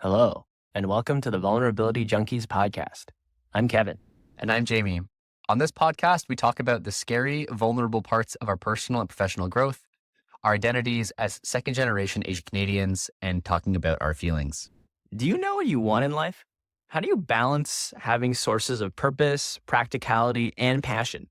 Hello, and welcome to the Vulnerability Junkies podcast. I'm Kevin. And I'm Jamie. On this podcast, we talk about the scary, vulnerable parts of our personal and professional growth, our identities as second-generation Asian Canadians, and talking about our feelings. Do you know what you want in life? How do you balance having sources of purpose, practicality, and passion?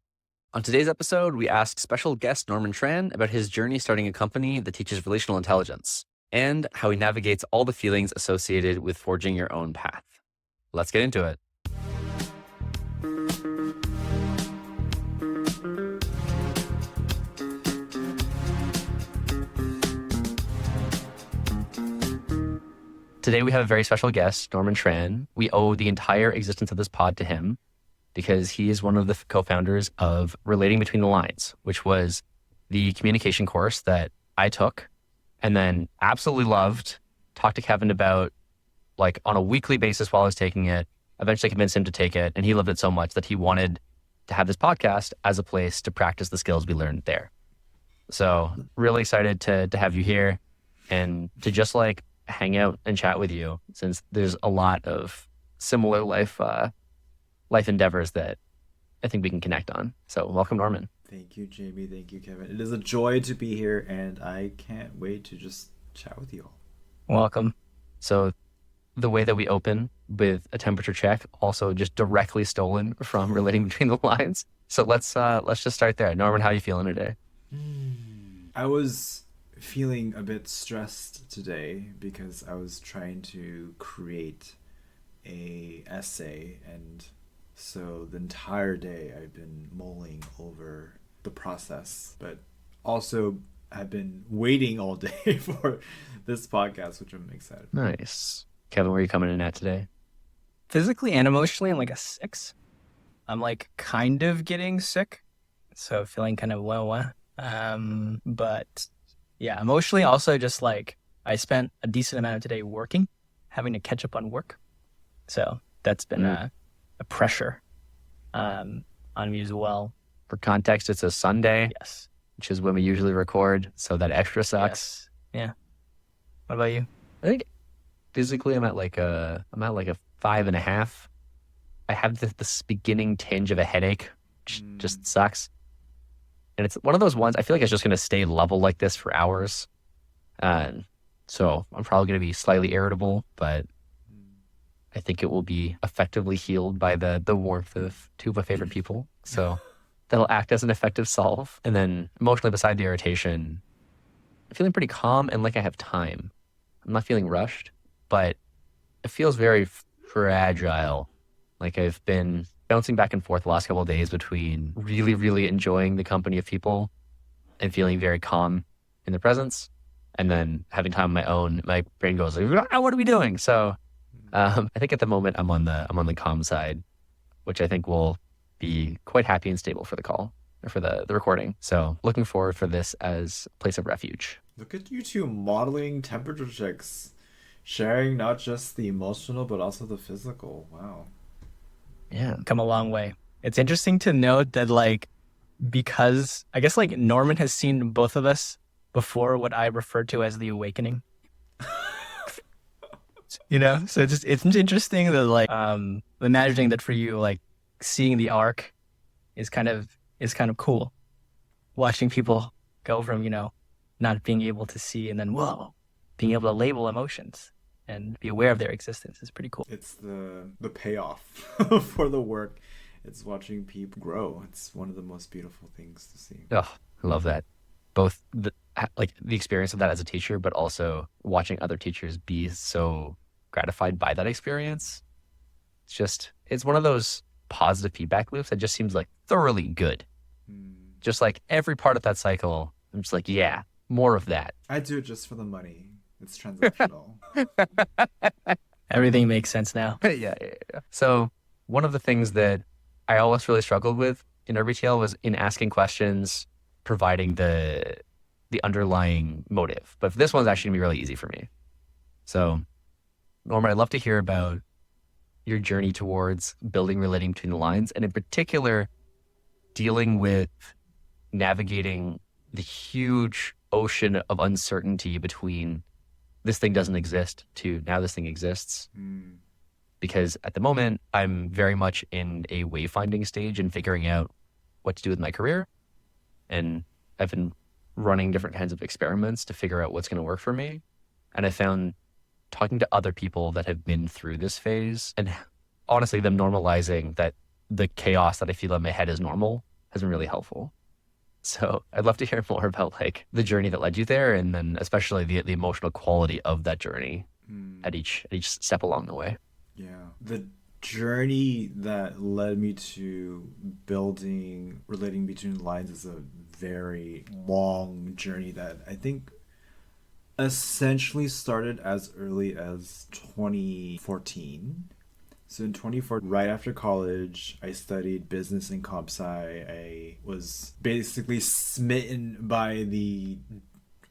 On today's episode, we asked special guest Norman Tran about his journey starting a company that teaches relational intelligence and how he navigates all the feelings associated with forging your own path. Let's get into it. Today we have a very special guest, Norman Tran. We owe the entire existence of this pod to him because he is one of the co-founders of Relating Between the Lines, which was the communication course that I took and then absolutely loved, talked to Kevin about like on a weekly basis while I was taking it, eventually convinced him to take it. And he loved it so much that he wanted to have this podcast as a place to practice the skills we learned there. So really excited to have you here and to just like hang out and chat with you, since there's a lot of similar life endeavors that I think we can connect on. So welcome, Norman. Thank you, Jamie. Thank you, Kevin. It is a joy to be here, and I can't wait to just chat with you all. Welcome. So the way that we open with a temperature check, also just directly stolen from Relating Between the Lines. So let's just start there. Norman, how are you feeling today? I was feeling a bit stressed today because I was trying to create a essay, and so the entire day I've been mulling over the process, but also I've been waiting all day for this podcast, which I'm excited for. Nice. Kevin, where are you coming in at today? Physically and emotionally, I'm like a 6. I'm like kind of getting sick, so feeling kind of but yeah, emotionally also just like I spent a decent amount of today working, having to catch up on work. So that's been a pressure on me as well. For context, it's a Sunday, Yes. which is when we usually record. So that extra sucks. Yes. Yeah. What about you? I think physically I'm at like a 5.5. I have this beginning tinge of a headache, which just sucks. And it's one of those ones, I feel like it's just going to stay level like this for hours. So I'm probably going to be slightly irritable, but I think it will be effectively healed by the warmth of two of my favorite people. So that'll act as an effective solve. And then emotionally, beside the irritation, I'm feeling pretty calm and like I have time. I'm not feeling rushed, but it feels very fragile. Like I've been bouncing back and forth the last couple of days between really, really enjoying the company of people and feeling very calm in their presence, and then having time on my own. My brain goes like, what are we doing? So I think at the moment I'm on the calm side, which I think will be quite happy and stable for the call or for the recording. So looking forward for this as a place of refuge. Look at you two modeling temperature checks, sharing not just the emotional but also the physical. Wow. Yeah. Come a long way. It's interesting to note that like, because I guess like Norman has seen both of us before what I refer to as the awakening. So it's interesting that like imagining that for you, like seeing the arc is kind of cool. Watching people go from, not being able to see and then being able to label emotions and be aware of their existence is pretty cool. It's the payoff for the work. It's watching people grow. It's one of the most beautiful things to see. Oh, I love that. Both the experience of that as a teacher, but also watching other teachers be so gratified by that experience. It's one of those positive feedback loops that just seems like thoroughly good. Just like every part of that cycle, I'm just like, yeah, more of that. I do it just for the money. It's transactional. Everything makes sense now. Yeah. So one of the things that I always really struggled with in retail was in asking questions, providing the underlying motive. But this one's actually gonna be really easy for me. So Norman, I'd love to hear about your journey towards building Relating Between the Lines, and in particular, dealing with navigating the huge ocean of uncertainty between this thing doesn't exist to now this thing exists. Mm. Because at the moment, I'm very much in a wayfinding stage and figuring out what to do with my career. And I've been running different kinds of experiments to figure out what's going to work for me. And I found talking to other people that have been through this phase and honestly, them normalizing that the chaos that I feel in my head is normal has been really helpful. So I'd love to hear more about like the journey that led you there, and then especially the emotional quality of that journey at each step along the way. Yeah. The journey that led me to building Relating Between the Lines is a very long journey that I think essentially started as early as 2014. So in 2014, right after college, I studied business and comp sci. I was basically smitten by the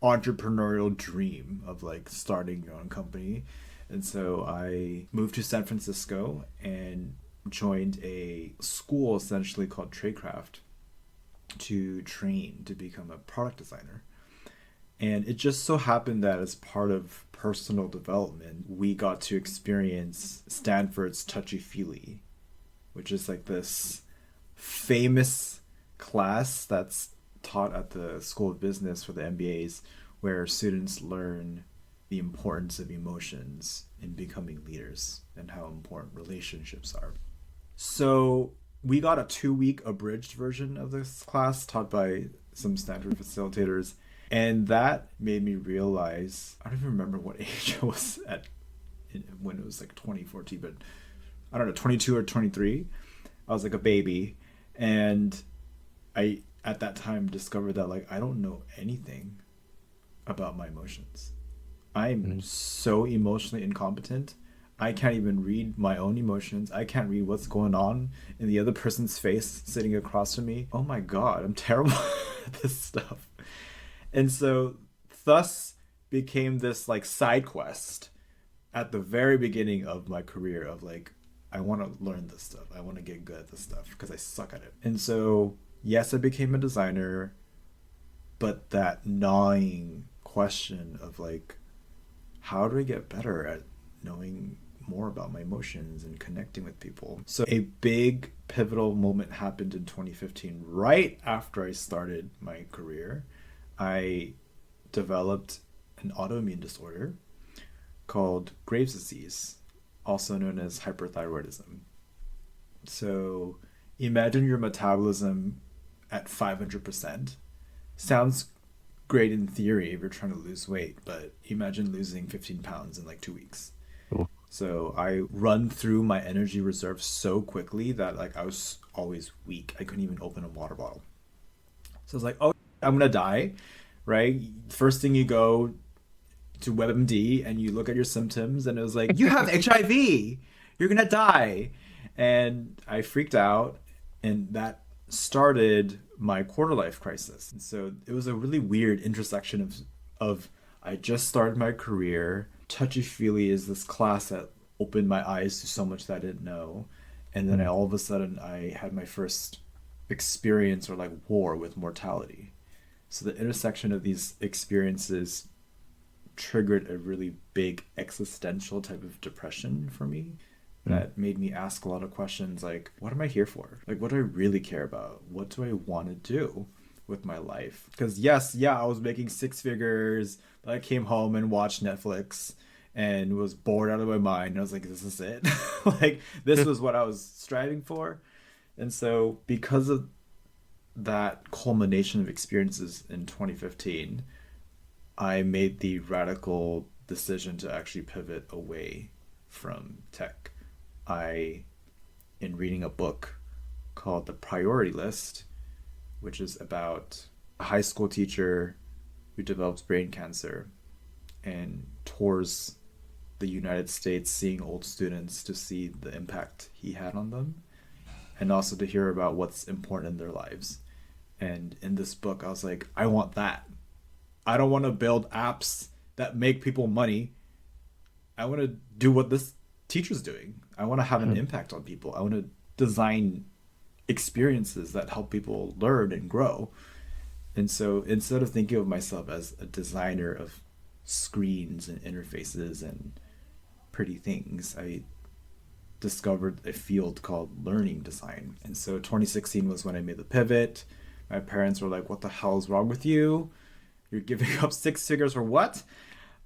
entrepreneurial dream of like starting your own company. And so I moved to San Francisco and joined a school essentially called Tradecraft to train to become a product designer. And it just so happened that as part of personal development, we got to experience Stanford's Touchy-Feely, which is like this famous class that's taught at the School of Business for the MBAs, where students learn the importance of emotions in becoming leaders and how important relationships are. So we got a 2-week abridged version of this class taught by some Stanford facilitators. And that made me realize, I don't even remember what age I was at when it was like 2014, but I don't know, 22 or 23. I was like a baby. And I, at that time, discovered that like I don't know anything about my emotions. I'm so emotionally incompetent. I can't even read my own emotions. I can't read what's going on in the other person's face sitting across from me. Oh my God, I'm terrible at this stuff. And so thus became this like side quest at the very beginning of my career of like, I want to learn this stuff. I want to get good at this stuff because I suck at it. And so, yes, I became a designer, but that gnawing question of like, how do I get better at knowing more about my emotions and connecting with people? So a big pivotal moment happened in 2015, right after I started my career. I developed an autoimmune disorder called Graves' disease, also known as hyperthyroidism. So imagine your metabolism at 500%. Sounds great in theory if you're trying to lose weight, but imagine losing 15 pounds in like 2 weeks. Cool. So I run through my energy reserve so quickly that like I was always weak. I couldn't even open a water bottle. So I was like, oh, I'm gonna die, right? First thing you go to WebMD and you look at your symptoms and it was like, you have HIV, you're gonna die. And I freaked out, and that started my quarter life crisis. And so it was a really weird intersection of I just started my career. Touchy-Feely is this class that opened my eyes to so much that I didn't know. And then all of a sudden I had my first experience or like war with mortality. So the intersection of these experiences triggered a really big existential type of depression for me that made me ask a lot of questions like, what am I here for? Like, what do I really care about? What do I want to do with my life? Because yes, I was making 6 figures, but I came home and watched Netflix and was bored out of my mind. And I was like, this is it. Like, this was what I was striving for. And so because of that culmination of experiences in 2015, I made the radical decision to actually pivot away from tech. In reading a book called The Priority List, which is about a high school teacher who develops brain cancer and tours the United States seeing old students to see the impact he had on them, and also to hear about what's important in their lives. And in this book, I was like, I want that. I don't want to build apps that make people money. I want to do what this teacher's doing. I want to have an impact on people. I want to design experiences that help people learn and grow. And so instead of thinking of myself as a designer of screens and interfaces and pretty things, I discovered a field called learning design. And so 2016 was when I made the pivot. My parents were like, what the hell is wrong with you? You're giving up six figures for what?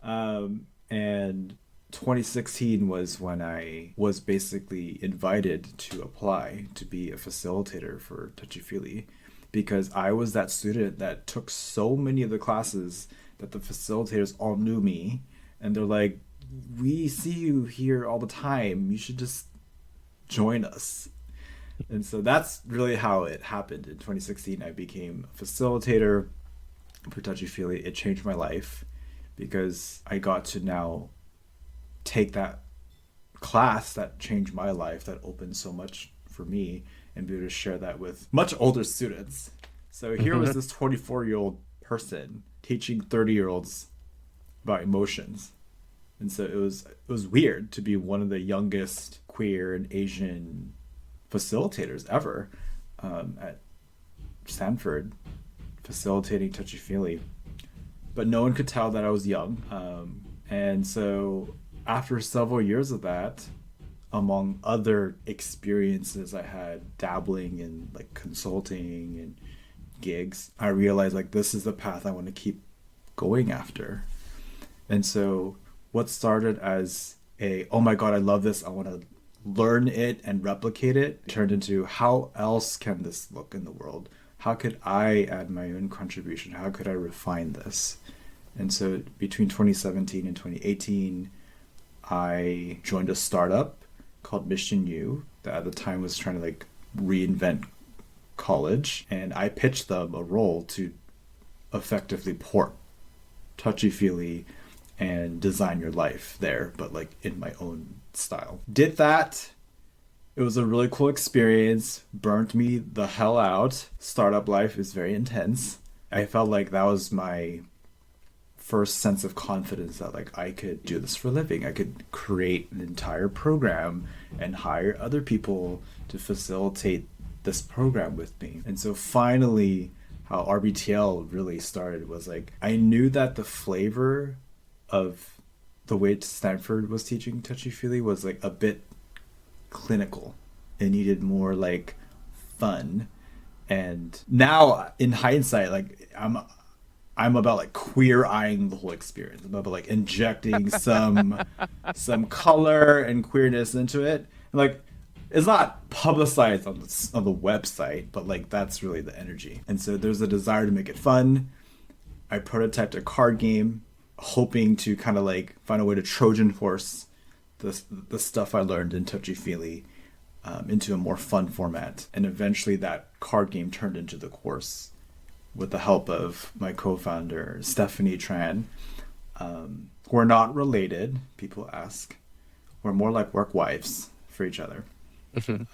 And 2016 was when I was basically invited to apply to be a facilitator for Touchy Feely, because I was that student that took so many of the classes that the facilitators all knew me, and they're like, we see you here all the time, you should just join us. And so that's really how it happened. In 2016 I became a facilitator for Touchy Feely. It changed my life because I got to now take that class that changed my life, that opened so much for me, and be able to share that with much older students. So here was this 24-year-old person teaching 30-year-olds about emotions. And so it was weird to be one of the youngest queer and Asian facilitators ever at Stanford, facilitating Touchy Feely. But no one could tell that I was young. And so after several years of that, among other experiences I had dabbling in like consulting and gigs, I realized like this is the path I want to keep going after. And so what started as a, oh my God, I love this, I want to learn it and replicate it, turned into how else can this look in the world? How could I add my own contribution? How could I refine this? And so between 2017 and 2018, I joined a startup called Mission U that at the time was trying to like reinvent college. And I pitched them a role to effectively port Touchy Feely and design your life there, but like in my own style. Did that. It was a really cool experience. Burnt me the hell out. Startup life is very intense. I felt like that was my first sense of confidence that like I could do this for a living. I could create an entire program and hire other people to facilitate this program with me. And so finally, how RBTL really started was like, I knew that the flavor of the way Stanford was teaching Touchy Feely was like a bit clinical. It needed more like fun. And now in hindsight, like I'm about like queer eyeing the whole experience. I'm about like injecting some color and queerness into it. And, like, it's not publicized on the website, but like that's really the energy. And so there's a desire to make it fun. I prototyped a card game, hoping to kind of like find a way to Trojan horse the stuff I learned in Touchy Feely into a more fun format. And eventually that card game turned into the course with the help of my co-founder, Stephanie Tran. We're not related, people ask. We're more like work wives for each other.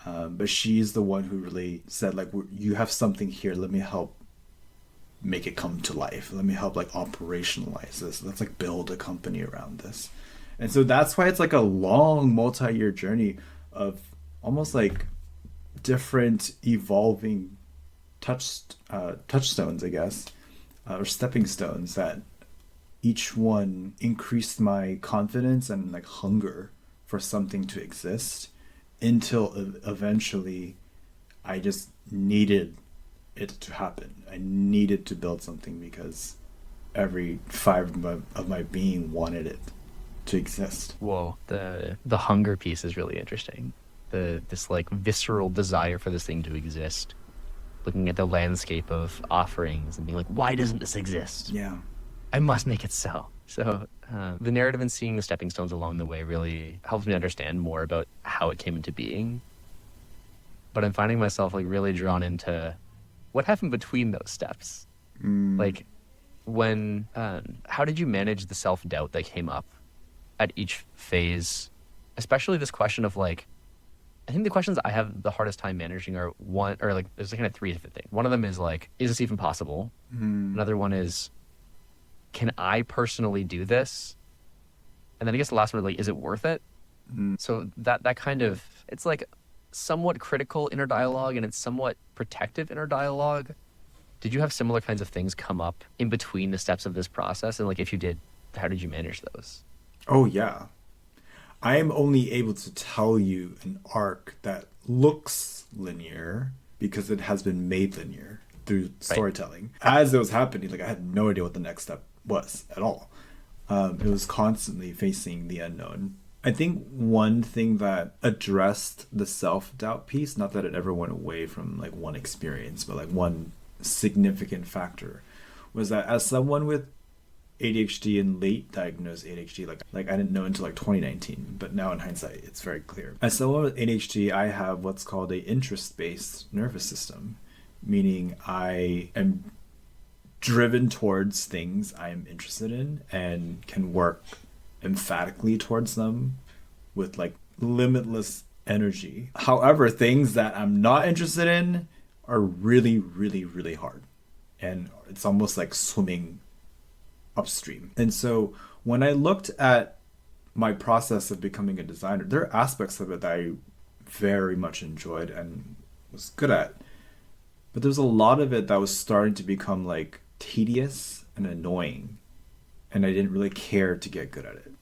But she's the one who really said, like, you have something here, let me help make it come to life. Let me help like operationalize this. Let's like build a company around this. And so that's why it's like a long multi-year journey of almost like different evolving touchstones, I guess, or stepping stones that each one increased my confidence and like hunger for something to exist until eventually I just needed it to happen. I needed to build something because every fiber of my being wanted it to exist. Whoa, the hunger piece is really interesting. This like visceral desire for this thing to exist. Looking at the landscape of offerings and being like, why doesn't this exist? Yeah. I must make it so. So the narrative and seeing the stepping stones along the way really helps me understand more about how it came into being. But I'm finding myself like really drawn into what happened between those steps. Like when, how did you manage the self-doubt that came up at each phase? Especially this question of like, I think the questions I have the hardest time managing are there's kind of three different things. One of them is like, is this even possible? Another one is, can I personally do this? And then I guess the last one is like, is it worth it? So that kind of, it's like somewhat critical inner dialogue and it's somewhat protective inner dialogue. Did you have similar kinds of things come up in between the steps of this process? And like, if you did, how did you manage those? Oh yeah. I am only able to tell you an arc that looks linear because it has been made linear through Right. storytelling. As it was happening, like I had no idea what the next step was at all. It was constantly facing the unknown. I think one thing that addressed the self-doubt piece, not that it ever went away from like one experience, but like one significant factor, was that as someone with ADHD and late diagnosed ADHD, like I didn't know until like 2019, but now in hindsight it's very clear. As someone with ADHD, I have what's called a interest-based nervous system, meaning I am driven towards things I'm interested in and can work emphatically towards them with like limitless energy. However, things that I'm not interested in are really, really, really hard. And it's almost like swimming upstream. And so when I looked at my process of becoming a designer, there are aspects of it that I very much enjoyed and was good at. But there's a lot of it that was starting to become like tedious and annoying. And I didn't really care to get good at it.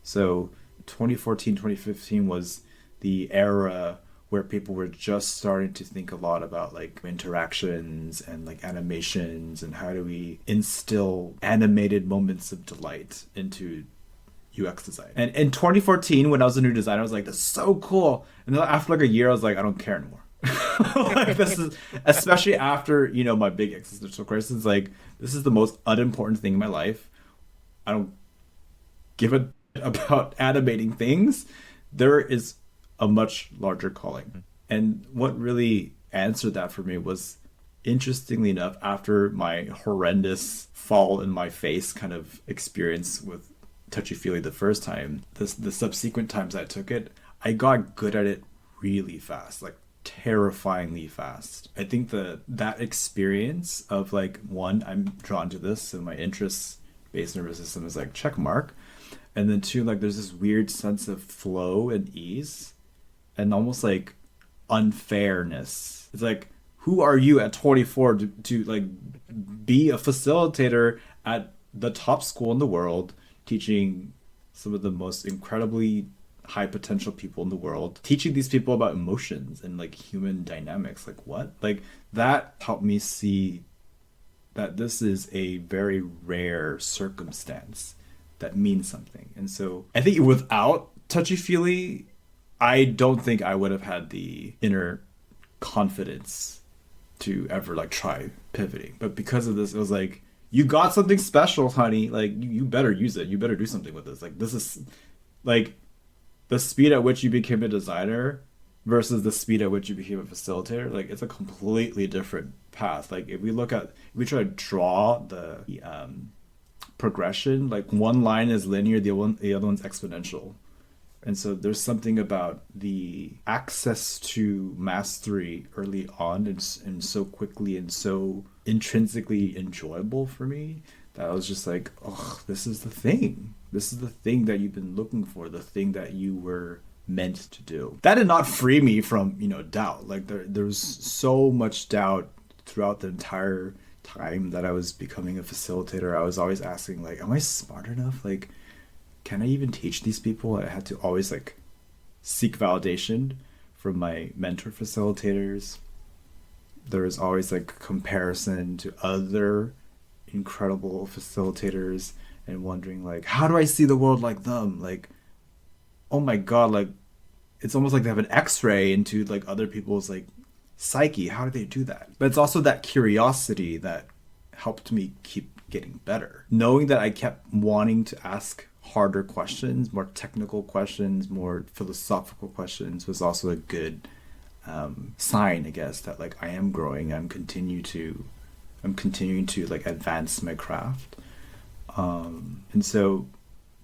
So 2014, 2015 was the era where people were just starting to think a lot about like interactions and like animations and how do we instill animated moments of delight into UX design. And in 2014, when I was a new designer, I was like, "That's so cool." And then after like a year, I was like, "I don't care anymore." Like this is, especially after my big existential crisis. Like this is the most unimportant thing in my life. I don't give a about animating things. There is a much larger calling. And what really answered that for me was, interestingly enough, after my horrendous fall in my face kind of experience with touchy-feely the first time, the subsequent times I took it, I got good at it really fast, like terrifyingly fast. I think that experience of like, one, I'm drawn to this and my interest-based nervous system is like check mark. And then two, like there's this weird sense of flow and ease and almost like unfairness. It's like, who are you at 24 to like be a facilitator at the top school in the world, teaching some of the most incredibly high potential people in the world, teaching these people about emotions and like human dynamics? Like what? Like that helped me see that this is a very rare circumstance that means something. And so I think without touchy-feely, I don't think I would have had the inner confidence to ever like try pivoting. But because of this, it was like, you got something special, honey. Like you better use it. You better do something with this. Like this is like the speed at which you became a designer versus the speed at which you became a facilitator. Like it's a completely different path. Like if we try to draw the progression, like one line is linear, the other one's exponential. And so there's something about the access to mastery early on and so quickly and so intrinsically enjoyable for me that I was just like, oh, this is the thing. This is the thing that you've been looking for, the thing that you were meant to do. That did not free me from, doubt. Like there was so much doubt throughout the entire time that I was becoming a facilitator. I was always asking, like, am I smart enough? Like, can I even teach these people? I had to always like seek validation from my mentor facilitators. There was always like comparison to other incredible facilitators and wondering like, how do I see the world like them? Like, oh my God, like it's almost like they have an x-ray into like other people's like psyche. How do they do that? But it's also that curiosity that helped me keep getting better. Knowing that I kept wanting to ask harder questions, more technical questions, more philosophical questions was also a good sign, I guess, that like I am growing. I'm continuing to like advance my craft. And so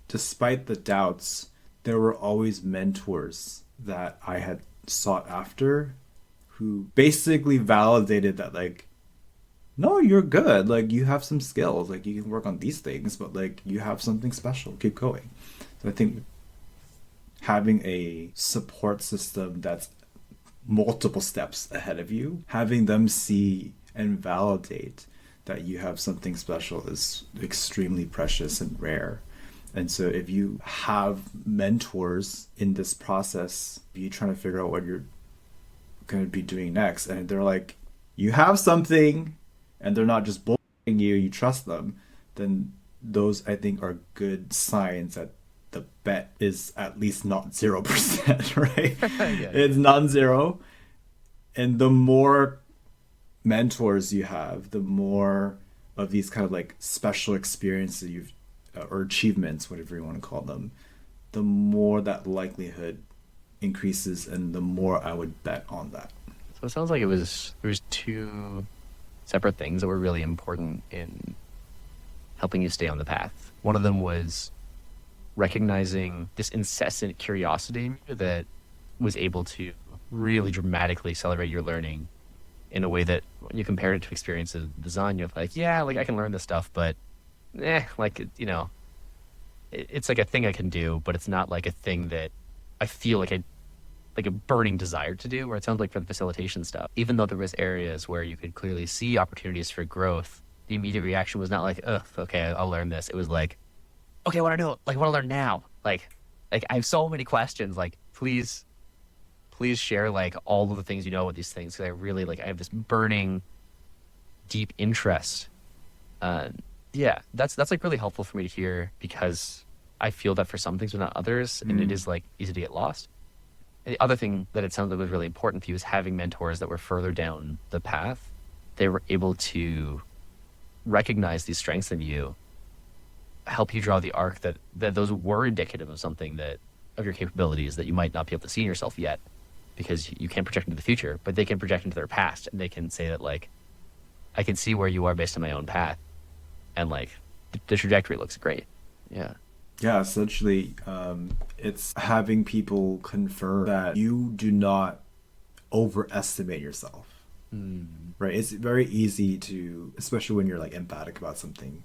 despite the doubts, there were always mentors that I had sought after who basically validated that like, no, you're good. Like you have some skills. Like you can work on these things, but like you have something special. Keep going. So I think having a support system that's multiple steps ahead of you, having them see and validate that you have something special is extremely precious and rare. And so if you have mentors in this process, you trying to figure out what you're going to be doing next, and they're like, you have something, and they're not just bullshitting you, you trust them, then those I think are good signs that the bet is at least not 0%, right? Yeah. It's non-zero. And the more mentors you have, the more of these kind of like special experiences you've or achievements, whatever you want to call them, the more that likelihood increases, and the more I would bet on that. So it sounds like there was two separate things that were really important in helping you stay on the path. One of them was recognizing this incessant curiosity in you that was able to really dramatically accelerate your learning in a way that when you compare it to experiences in design, you're like, yeah, like I can learn this stuff, but like, you know, it's like a thing I can do, but it's not like a thing that I feel like a burning desire to do. Where it sounds like for the facilitation stuff, even though there was areas where you could clearly see opportunities for growth, the immediate reaction was not like, ugh, okay, I'll learn this. It was like, okay, I want to know, like, I want to learn now. Like I have so many questions. Like, please share like all of the things you know with these things, because I really I have this burning, deep interest. Yeah, that's like really helpful for me to hear, because I feel that for some things but not others, and it is like easy to get lost. And the other thing that it sounds like was really important for you is having mentors that were further down the path. They were able to recognize these strengths in you, help you draw the arc that those were indicative of something of your capabilities that you might not be able to see in yourself yet, because you can't project into the future, but they can project into their past, and they can say that like, I can see where you are based on my own path, and like the trajectory looks great. Yeah. Yeah, essentially, it's having people confirm that you do not overestimate yourself. Right? It's very easy to, especially when you're like emphatic about something,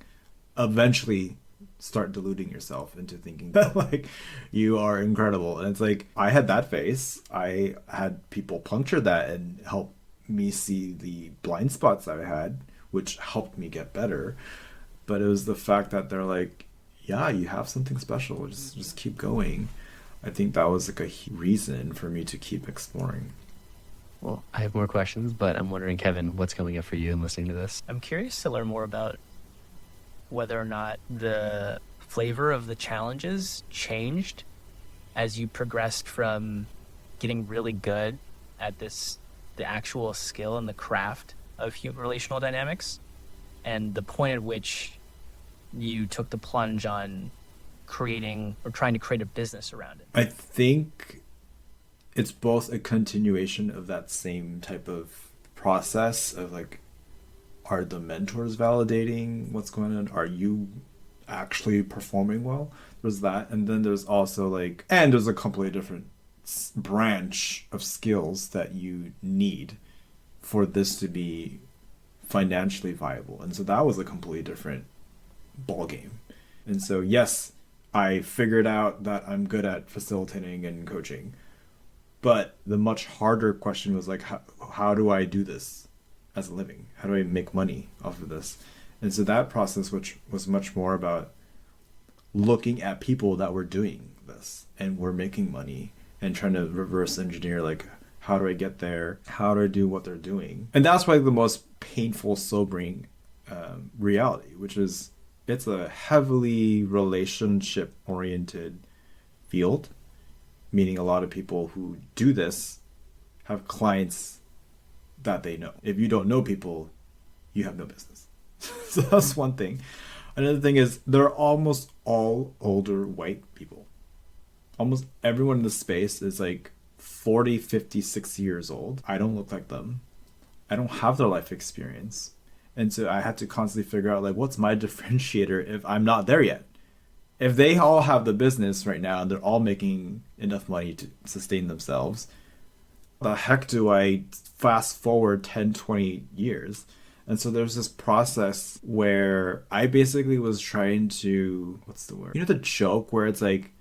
eventually start deluding yourself into thinking that like you are incredible. And it's like, I had that phase. I had people puncture that and help me see the blind spots I had, which helped me get better. But it was the fact that they're like, yeah, you have something special. Just keep going. I think that was like a reason for me to keep exploring. Well, I have more questions, but I'm wondering, Kevin, what's coming up for you in listening to this? I'm curious to learn more about whether or not the flavor of the challenges changed as you progressed from getting really good at the actual skill and the craft of human relational dynamics, and the point at which you took the plunge on creating or trying to create a business around it. I think it's both a continuation of that same type of process of like, are the mentors validating what's going on? Are you actually performing well? There's that. And then there's also like, and there's a completely different branch of skills that you need for this to be financially viable. And so that was a completely different ball game. And so yes, I figured out that I'm good at facilitating and coaching, but the much harder question was like, how do I do this as a living? How do I make money off of this? And so that process, which was much more about looking at people that were doing this and were making money and trying to reverse engineer, like, how do I get there? How do I do what they're doing? And that's probably the most painful, sobering reality, which is it's a heavily relationship-oriented field, meaning a lot of people who do this have clients that they know. If you don't know people, you have no business. So that's one thing. Another thing is they're almost all older white people. Almost everyone in the space is like 40, 50, 60 years old. I don't look like them. I don't have their life experience. And so I had to constantly figure out like, what's my differentiator if I'm not there yet? If they all have the business right now and they're all making enough money to sustain themselves, the heck do I fast forward 10, 20 years? And so there's this process where I basically was trying to, what's the word? You know the joke where it's like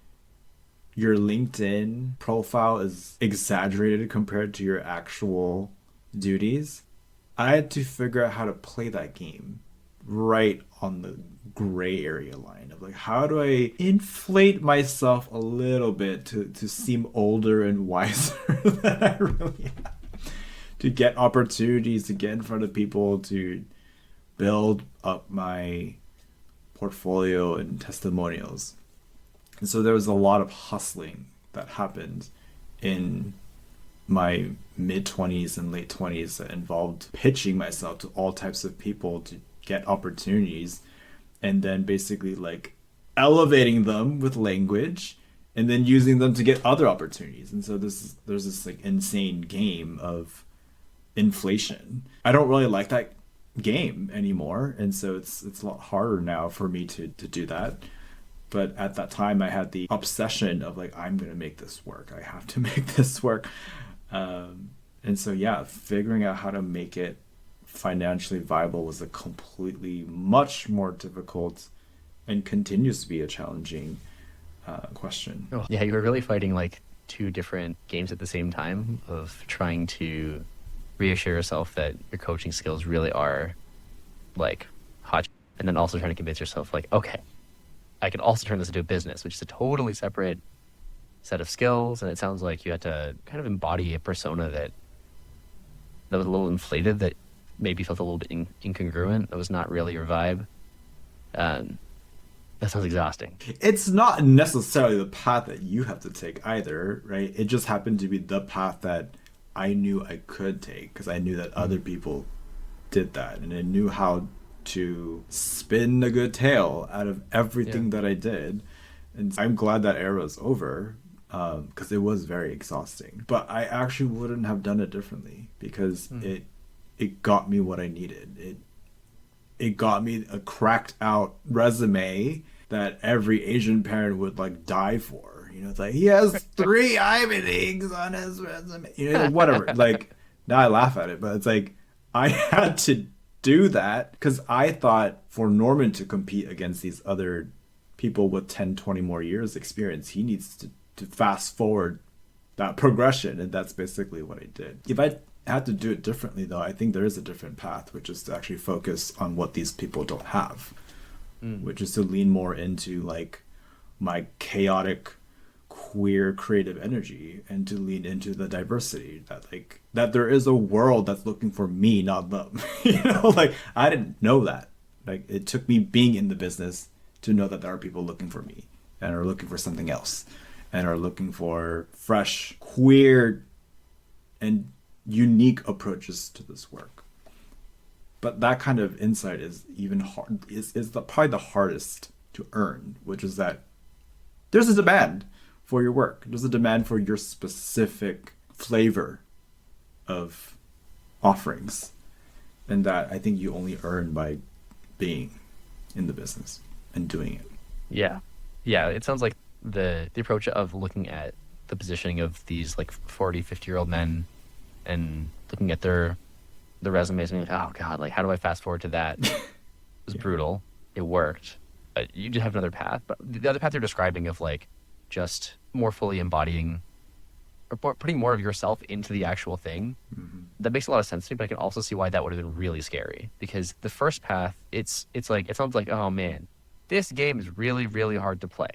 your LinkedIn profile is exaggerated compared to your actual duties? I had to figure out how to play that game right on the gray area line of like, how do I inflate myself a little bit to seem older and wiser than I really am, to get opportunities, to get in front of people, to build up my portfolio and testimonials. And so there was a lot of hustling that happened in my mid 20s and late 20s that involved pitching myself to all types of people to get opportunities, and then basically like elevating them with language and then using them to get other opportunities. And so there's this like insane game of inflation. I don't really like that game anymore, and so it's a lot harder now for me to do that. But at that time I had the obsession of like, I'm gonna make this work, I have to make this work. And so yeah, figuring out how to make it financially viable was a completely much more difficult and continues to be a challenging question. Oh, yeah, you were really fighting like two different games at the same time of trying to reassure yourself that your coaching skills really are like hot, and then also trying to convince yourself like, okay, I can also turn this into a business, which is a totally separate set of skills. And it sounds like you had to kind of embody a persona that was a little inflated, that maybe felt a little bit incongruent, that was not really your vibe. That sounds exhausting. It's not necessarily the path that you have to take either, right? It just happened to be the path that I knew I could take because I knew that other people did that, and I knew how to spin a good tale out of everything that I did. And I'm glad that era is over, because it was very exhausting. But I actually wouldn't have done it differently because it got me what I needed. It got me a cracked out resume that every Asian parent would like die for. You know, it's like, he has 3 Ivy Leagues on his resume. You know, whatever. Like, now I laugh at it, but it's like, I had to do that because I thought for Norman to compete against these other people with 10, 20 more years experience, he needs to fast forward that progression. And that's basically what I did. If I had to do it differently, though, I think there is a different path, which is to actually focus on what these people don't have, which is to lean more into like my chaotic, queer, creative energy, and to lean into the diversity that there is a world that's looking for me, not them. You know, like I didn't know that. Like it took me being in the business to know that there are people looking for me and are looking for something else and are looking for fresh, queer, and unique approaches to this work. But that kind of insight is even hard, probably the hardest to earn, which is that there's a demand for your work. There's a demand for your specific flavor of offerings. And that I think you only earn by being in the business and doing it. Yeah. Yeah, it sounds like the approach of looking at the positioning of these like 40, 50-year-old men and looking at their resumes and being like, oh God, like how do I fast forward to that? It was brutal. It worked. But you just have another path. But the other path you're describing of like just more fully embodying or putting more of yourself into the actual thing, that makes a lot of sense to me, but I can also see why that would have been really scary. Because the first path, it's like, it sounds like, oh man, this game is really, really hard to play.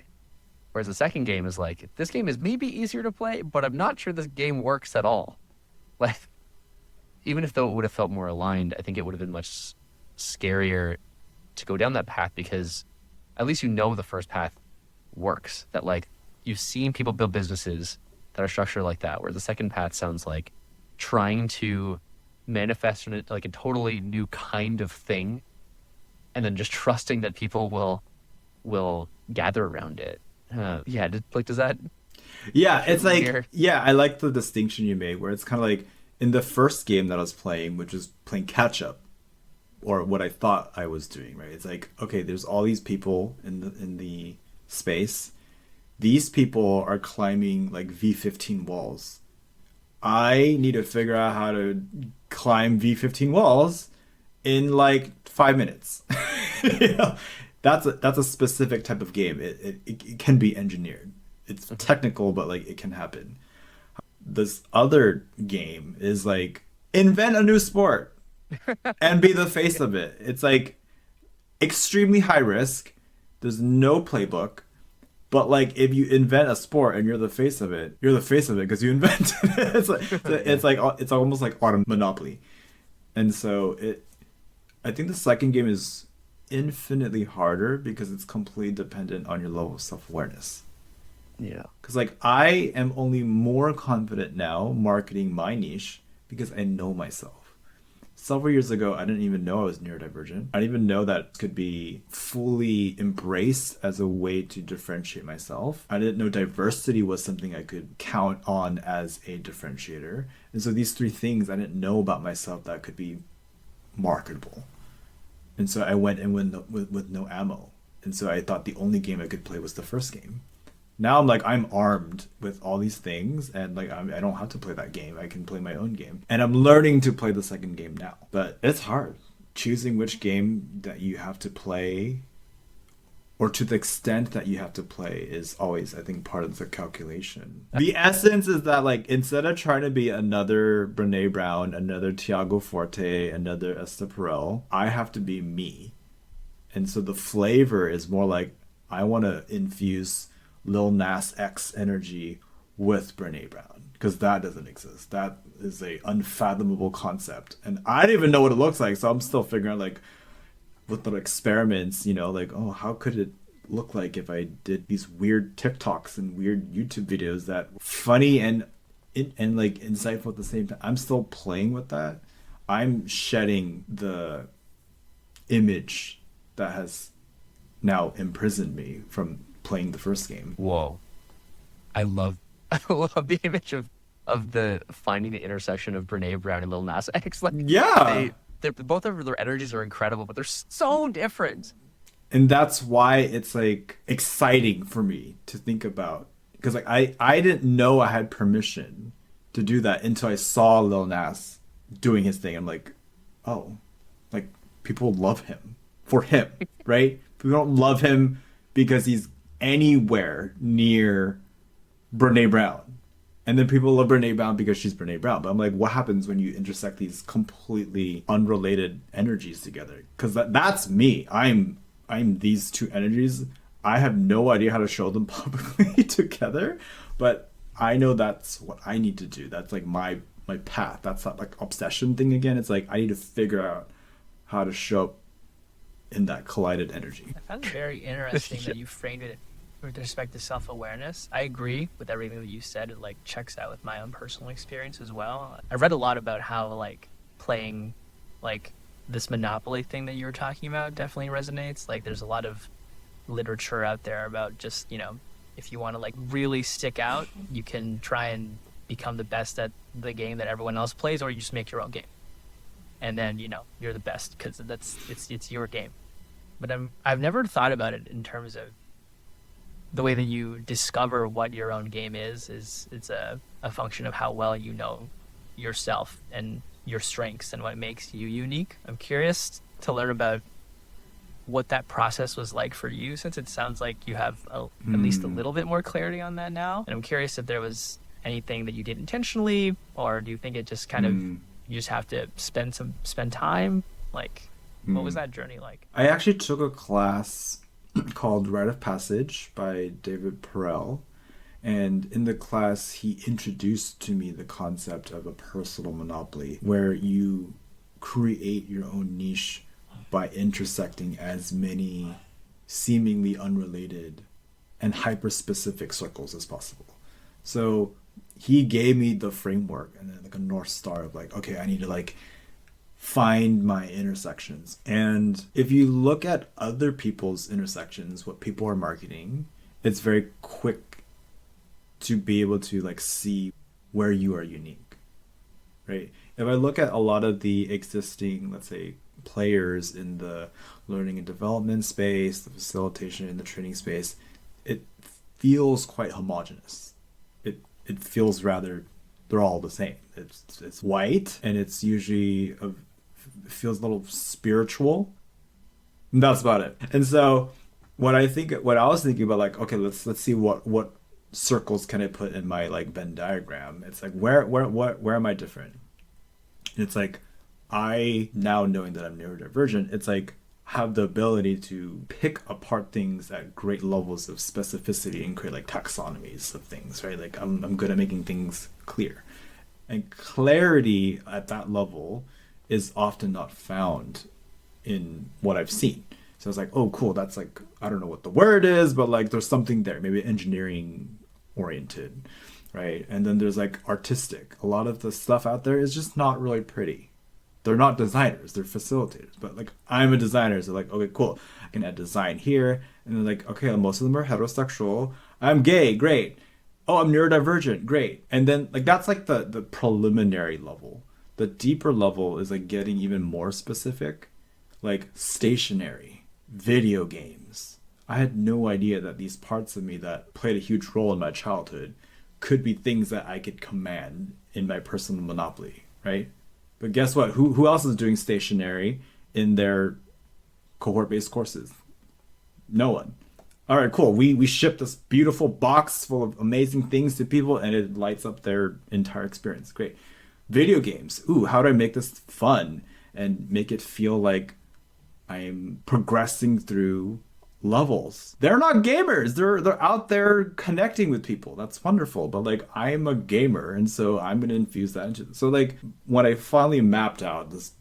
Whereas the second game is like, this game is maybe easier to play, but I'm not sure this game works at all. Like, even if though it would have felt more aligned, I think it would have been much scarier to go down that path, because at least you know the first path works. That like you've seen people build businesses that are structured like that, where the second path sounds like trying to manifest in like a totally new kind of thing, and then just trusting that people will gather around it. Does that? Yeah, it's like, here? yeah, I like the distinction you made where it's kind of like in the first game that I was playing, which is playing catch up, or what I thought I was doing, right? It's like, okay, there's all these people in the space. These people are climbing like V15 walls. I need to figure out how to climb V15 walls in like 5 minutes. You know, that's a specific type of game. It can be engineered. It's technical, but like it can happen. This other game is like invent a new sport and be the face of it. It's like extremely high risk. There's no playbook. But like if you invent a sport and you're the face of it, you're the face of it because you invented it. It's almost like auto monopoly. And so I think the second game is infinitely harder because it's completely dependent on your level of self-awareness. Yeah. Because like I am only more confident now marketing my niche because I know myself. Several years ago, I didn't even know I was neurodivergent. I didn't even know that it could be fully embraced as a way to differentiate myself. I didn't know diversity was something I could count on as a differentiator. And so these three things I didn't know about myself that could be marketable. And so I went in with no ammo. And so I thought the only game I could play was the first game. Now I'm like, I'm armed with all these things, and like I don't have to play that game. I can play my own game, and I'm learning to play the second game now. But it's hard choosing which game that you have to play, or to the extent that you have to play, is always, I think, part of the calculation. The essence is that like instead of trying to be another Brene Brown, another Tiago Forte, another Esther Perel, I have to be me, and so the flavor is more like I want to infuse Lil Nas X energy with Brene Brown, because that doesn't exist. That is a unfathomable concept, and I don't even know what it looks like. So I'm still figuring out like with the experiments, like, oh, how could it look like if I did these weird TikToks and weird YouTube videos that were funny and like insightful at the same time. I'm still playing with that. I'm shedding the image that has now imprisoned me from playing the first game. Whoa. I love the image of the finding the intersection of Brene Brown and Lil Nas X. Like, Yeah. they both of their energies are incredible, but they're so different. And that's why it's like exciting for me to think about, because like I didn't know I had permission to do that until I saw Lil Nas doing his thing. I'm like, oh, like people love him for him, right? People don't love him because he's anywhere near Brene Brown. And then people love Brene Brown because she's Brene Brown. But I'm like, what happens when you intersect these completely unrelated energies together? Because that's me. I'm these two energies. I have no idea how to show them publicly together, but I know that's what I need to do. That's like my path. That's not like obsession thing again. It's like I need to figure out how to show up in that collided energy. I found it very interesting that you framed it with respect to self-awareness. I agree with everything that you said. It like checks out with my own personal experience as well. I read a lot about how like playing like this Monopoly thing that you were talking about definitely resonates. Like there's a lot of literature out there about just, if you want to like really stick out, you can try and become the best at the game that everyone else plays, or you just make your own game. And then, you're the best because it's your game. But I've never thought about it in terms of the way that you discover what your own game is it's a function of how well you know yourself and your strengths and what makes you unique. I'm curious to learn about what that process was like for you, since it sounds like you have at least a little bit more clarity on that now. And I'm curious if there was anything that you did intentionally, or do you think it just kind of you just have to spend time? Like, what was that journey like? I actually took a class called Rite of Passage by David Perel. And in the class, he introduced to me the concept of a personal monopoly, where you create your own niche by intersecting as many seemingly unrelated and hyper-specific circles as possible. So he gave me the framework and then like a North Star of like, okay, I need to like find my intersections. And if you look at other people's intersections, what people are marketing, it's very quick to be able to like see where you are unique, right? If I look at a lot of the existing, let's say, players in the learning and development space, the facilitation and the training space, it feels quite homogenous. It feels rather, they're all the same. It's white, and it's usually feels a little spiritual. And that's about it. And so what I was thinking about, like, okay, let's see what circles can I put in my like Venn diagram. It's like where am I different? And it's like, I now knowing that I'm neurodivergent, it's like, have the ability to pick apart things at great levels of specificity and create like taxonomies of things, right? Like I'm good at making things clear. And clarity at that level is often not found in what I've seen. So it's like, oh, cool. That's like, I don't know what the word is, but like there's something there, maybe engineering oriented, right? And then there's like artistic. A lot of the stuff out there is just not really pretty. They're not designers, they're facilitators. But like, I'm a designer, so like, okay, cool. I can add design here. And then like, okay, most of them are heterosexual. I'm gay, great. Oh, I'm neurodivergent, great. And then like that's like the preliminary level. The deeper level is like getting even more specific, like stationary, video games. I had no idea that these parts of me that played a huge role in my childhood could be things that I could command in my personal monopoly, right? But guess what? Who else is doing stationary in their cohort-based courses? No one. All right, cool. We ship this beautiful box full of amazing things to people, and it lights up their entire experience. Great. Video games. Ooh, how do I make this fun and make it feel like I'm progressing through levels? They're not gamers. They're out there connecting with people. That's wonderful. But like I'm a gamer, and so I'm gonna infuse that into. So like when I finally mapped out this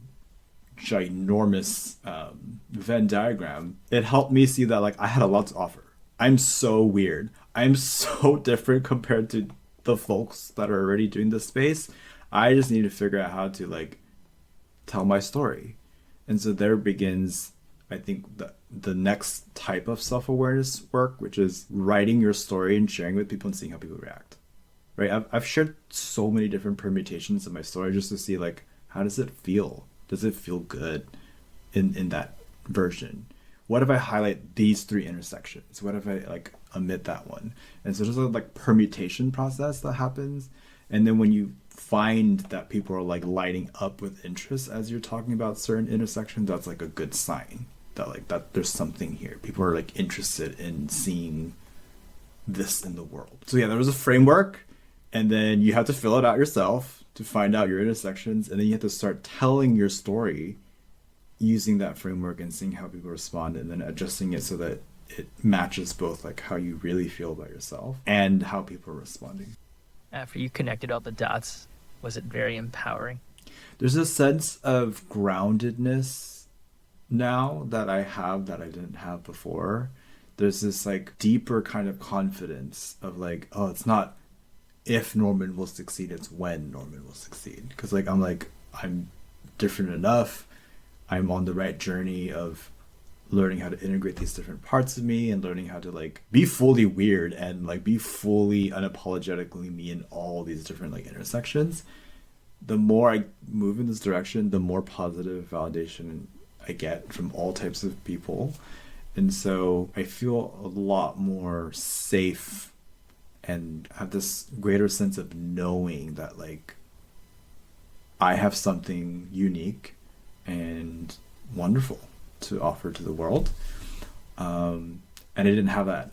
ginormous Venn diagram, it helped me see that like I had a lot to offer. I'm so weird. I'm so different compared to the folks that are already doing this space. I just need to figure out how to like tell my story. And so there begins, I think, the next type of self-awareness work, which is writing your story and sharing with people and seeing how people react. Right? I've shared so many different permutations of my story just to see like, how does it feel? Does it feel good in that version? What if I highlight these three intersections? What if I like omit that one? And so there's a like permutation process that happens. And then when you find that people are like lighting up with interest as you're talking about certain intersections, that's like a good sign that like that there's something here. People are like interested in seeing this in the world. So yeah, there was a framework, and then you have to fill it out yourself to find out your intersections, and then you have to start telling your story using that framework and seeing how people respond, and then adjusting it so that it matches both like how you really feel about yourself and how people are responding. After you connected all the dots, was it very empowering? There's a sense of groundedness now that I have that I didn't have before. There's this like deeper kind of confidence of like, oh, it's not if Norman will succeed, it's when Norman will succeed. Because like I'm different enough. I'm on the right journey of learning how to integrate these different parts of me and learning how to like be fully weird and like be fully unapologetically me in all these different like intersections. The more I move in this direction, the more positive validation I get from all types of people. And so I feel a lot more safe and have this greater sense of knowing that like I have something unique and wonderful to offer to the world. And I didn't have that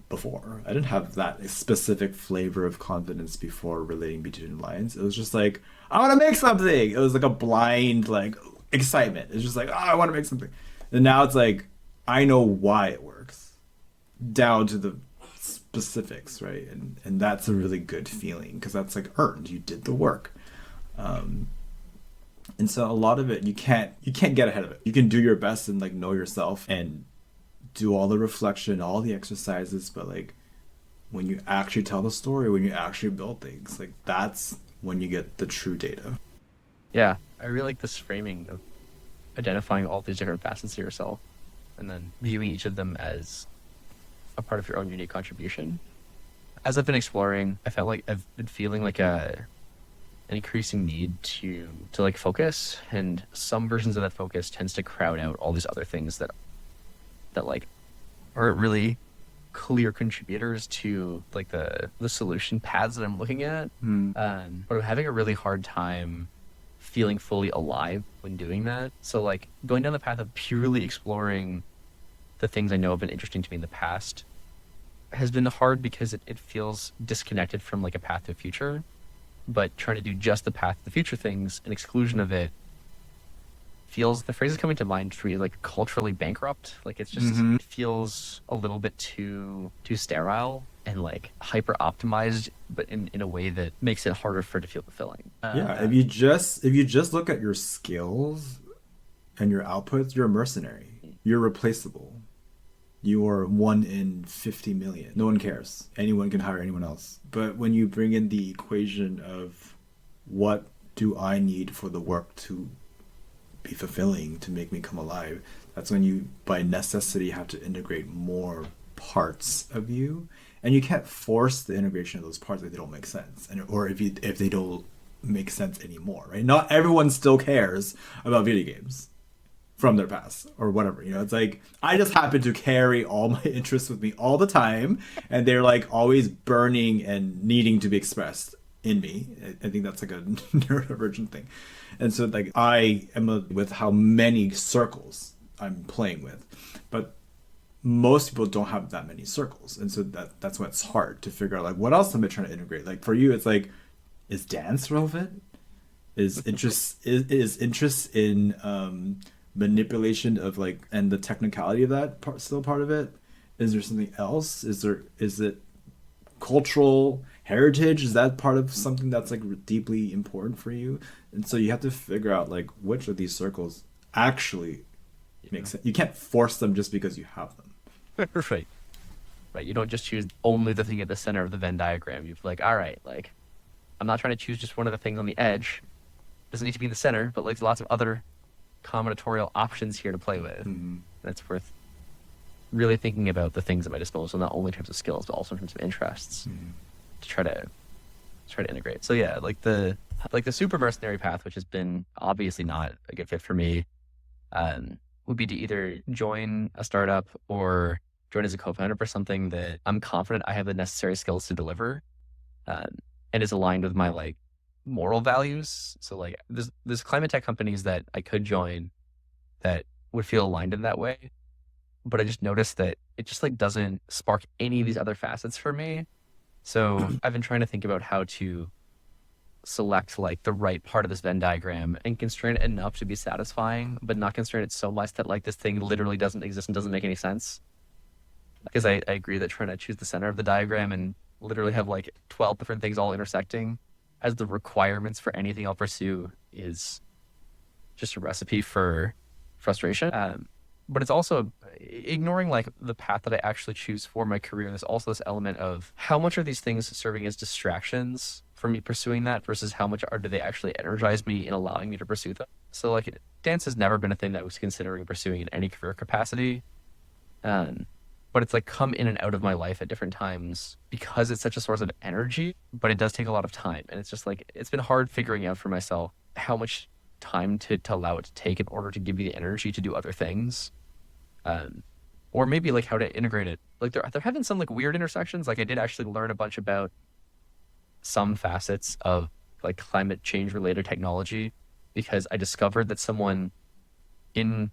before. I didn't have that specific flavor of confidence before relating between lines. It was just like, I want to make something. It was like a blind like excitement. It's just like, oh, I want to make something. And now it's like, I know why it works down to the specifics, right? And that's a really good feeling because that's like earned. You did the work. And so a lot of it, you can't get ahead of it. You can do your best and like know yourself and do all the reflection, all the exercises, but like when you actually tell the story, when you actually build things, like that's when you get the true data. Yeah, I really like this framing of identifying all these different facets of yourself and then viewing each of them as a part of your own unique contribution. As I've been exploring, I felt like I've been feeling like an increasing need to like focus, and some versions of that focus tends to crowd out all these other things that like are really clear contributors to like the solution paths that I'm looking at. But I'm having a really hard time feeling fully alive when doing that. So like going down the path of purely exploring the things I know have been interesting to me in the past has been hard because it feels disconnected from like a path to the future. But trying to do just the path to the future things in exclusion of it feels, the phrase is coming to mind for me, like culturally bankrupt. Like it's just, Mhm. it feels a little bit too sterile and like hyper optimized, but in a way that makes it harder for it to feel fulfilling. Yeah, if you just look at your skills and your outputs, you're a mercenary. You're replaceable. You are 1 in 50 million. No one cares. Anyone can hire anyone else. But when you bring in the equation of what do I need for the work to be fulfilling, to make me come alive, that's when you, by necessity, have to integrate more parts of you. And you can't force the integration of those parts if they don't make sense, and or if they don't make sense anymore, right? Not everyone still cares about video games from their past or whatever. It's like I just happen to carry all my interests with me all the time, and they're like always burning and needing to be expressed in me. I think that's like a neurodivergent thing. And so like I am with how many circles I'm playing with, but most people don't have that many circles, and so that's why it's hard to figure out like what else am I trying to integrate. Like for you, it's like, is dance relevant? Is interest in manipulation of like, and the technicality of that part still part of it? Is there something else? Is it cultural heritage? Is that part of something that's like deeply important for you? And so you have to figure out like which of these circles actually make sense. You can't force them just because you have them. Right. Right. You don't just choose only the thing at the center of the Venn diagram. You're like, all right, like I'm not trying to choose just one of the things on the edge. Doesn't need to be in the center, but like lots of other combinatorial options here to play with. Mm-hmm. And it's worth really thinking about the things at my disposal, not only in terms of skills, but also in terms of interests, to try to integrate. So yeah, like the super mercenary path, which has been obviously not a good fit for me, would be to either join a startup or join as a co-founder for something that I'm confident I have the necessary skills to deliver, and is aligned with my like moral values. So like there's climate tech companies that I could join that would feel aligned in that way, but I just noticed that it just like doesn't spark any of these other facets for me. So I've been trying to think about how to select like the right part of this Venn diagram and constrain it enough to be satisfying, but not constrain it so much that like this thing literally doesn't exist and doesn't make any sense. Because I agree that trying to choose the center of the diagram and literally have like 12 different things all intersecting as the requirements for anything I'll pursue is just a recipe for frustration. But it's also ignoring like the path that I actually choose for my career. There's also this element of how much are these things serving as distractions for me pursuing that versus how much do they actually energize me in allowing me to pursue them. So like dance has never been a thing that I was considering pursuing in any career capacity. But it's like come in and out of my life at different times because it's such a source of energy, but it does take a lot of time. And it's just like, it's been hard figuring out for myself how much time to allow it to take in order to give you the energy to do other things. Or maybe like how to integrate it. Like there have been some like weird intersections. Like I did actually learn a bunch about some facets of like climate change related technology because I discovered that someone in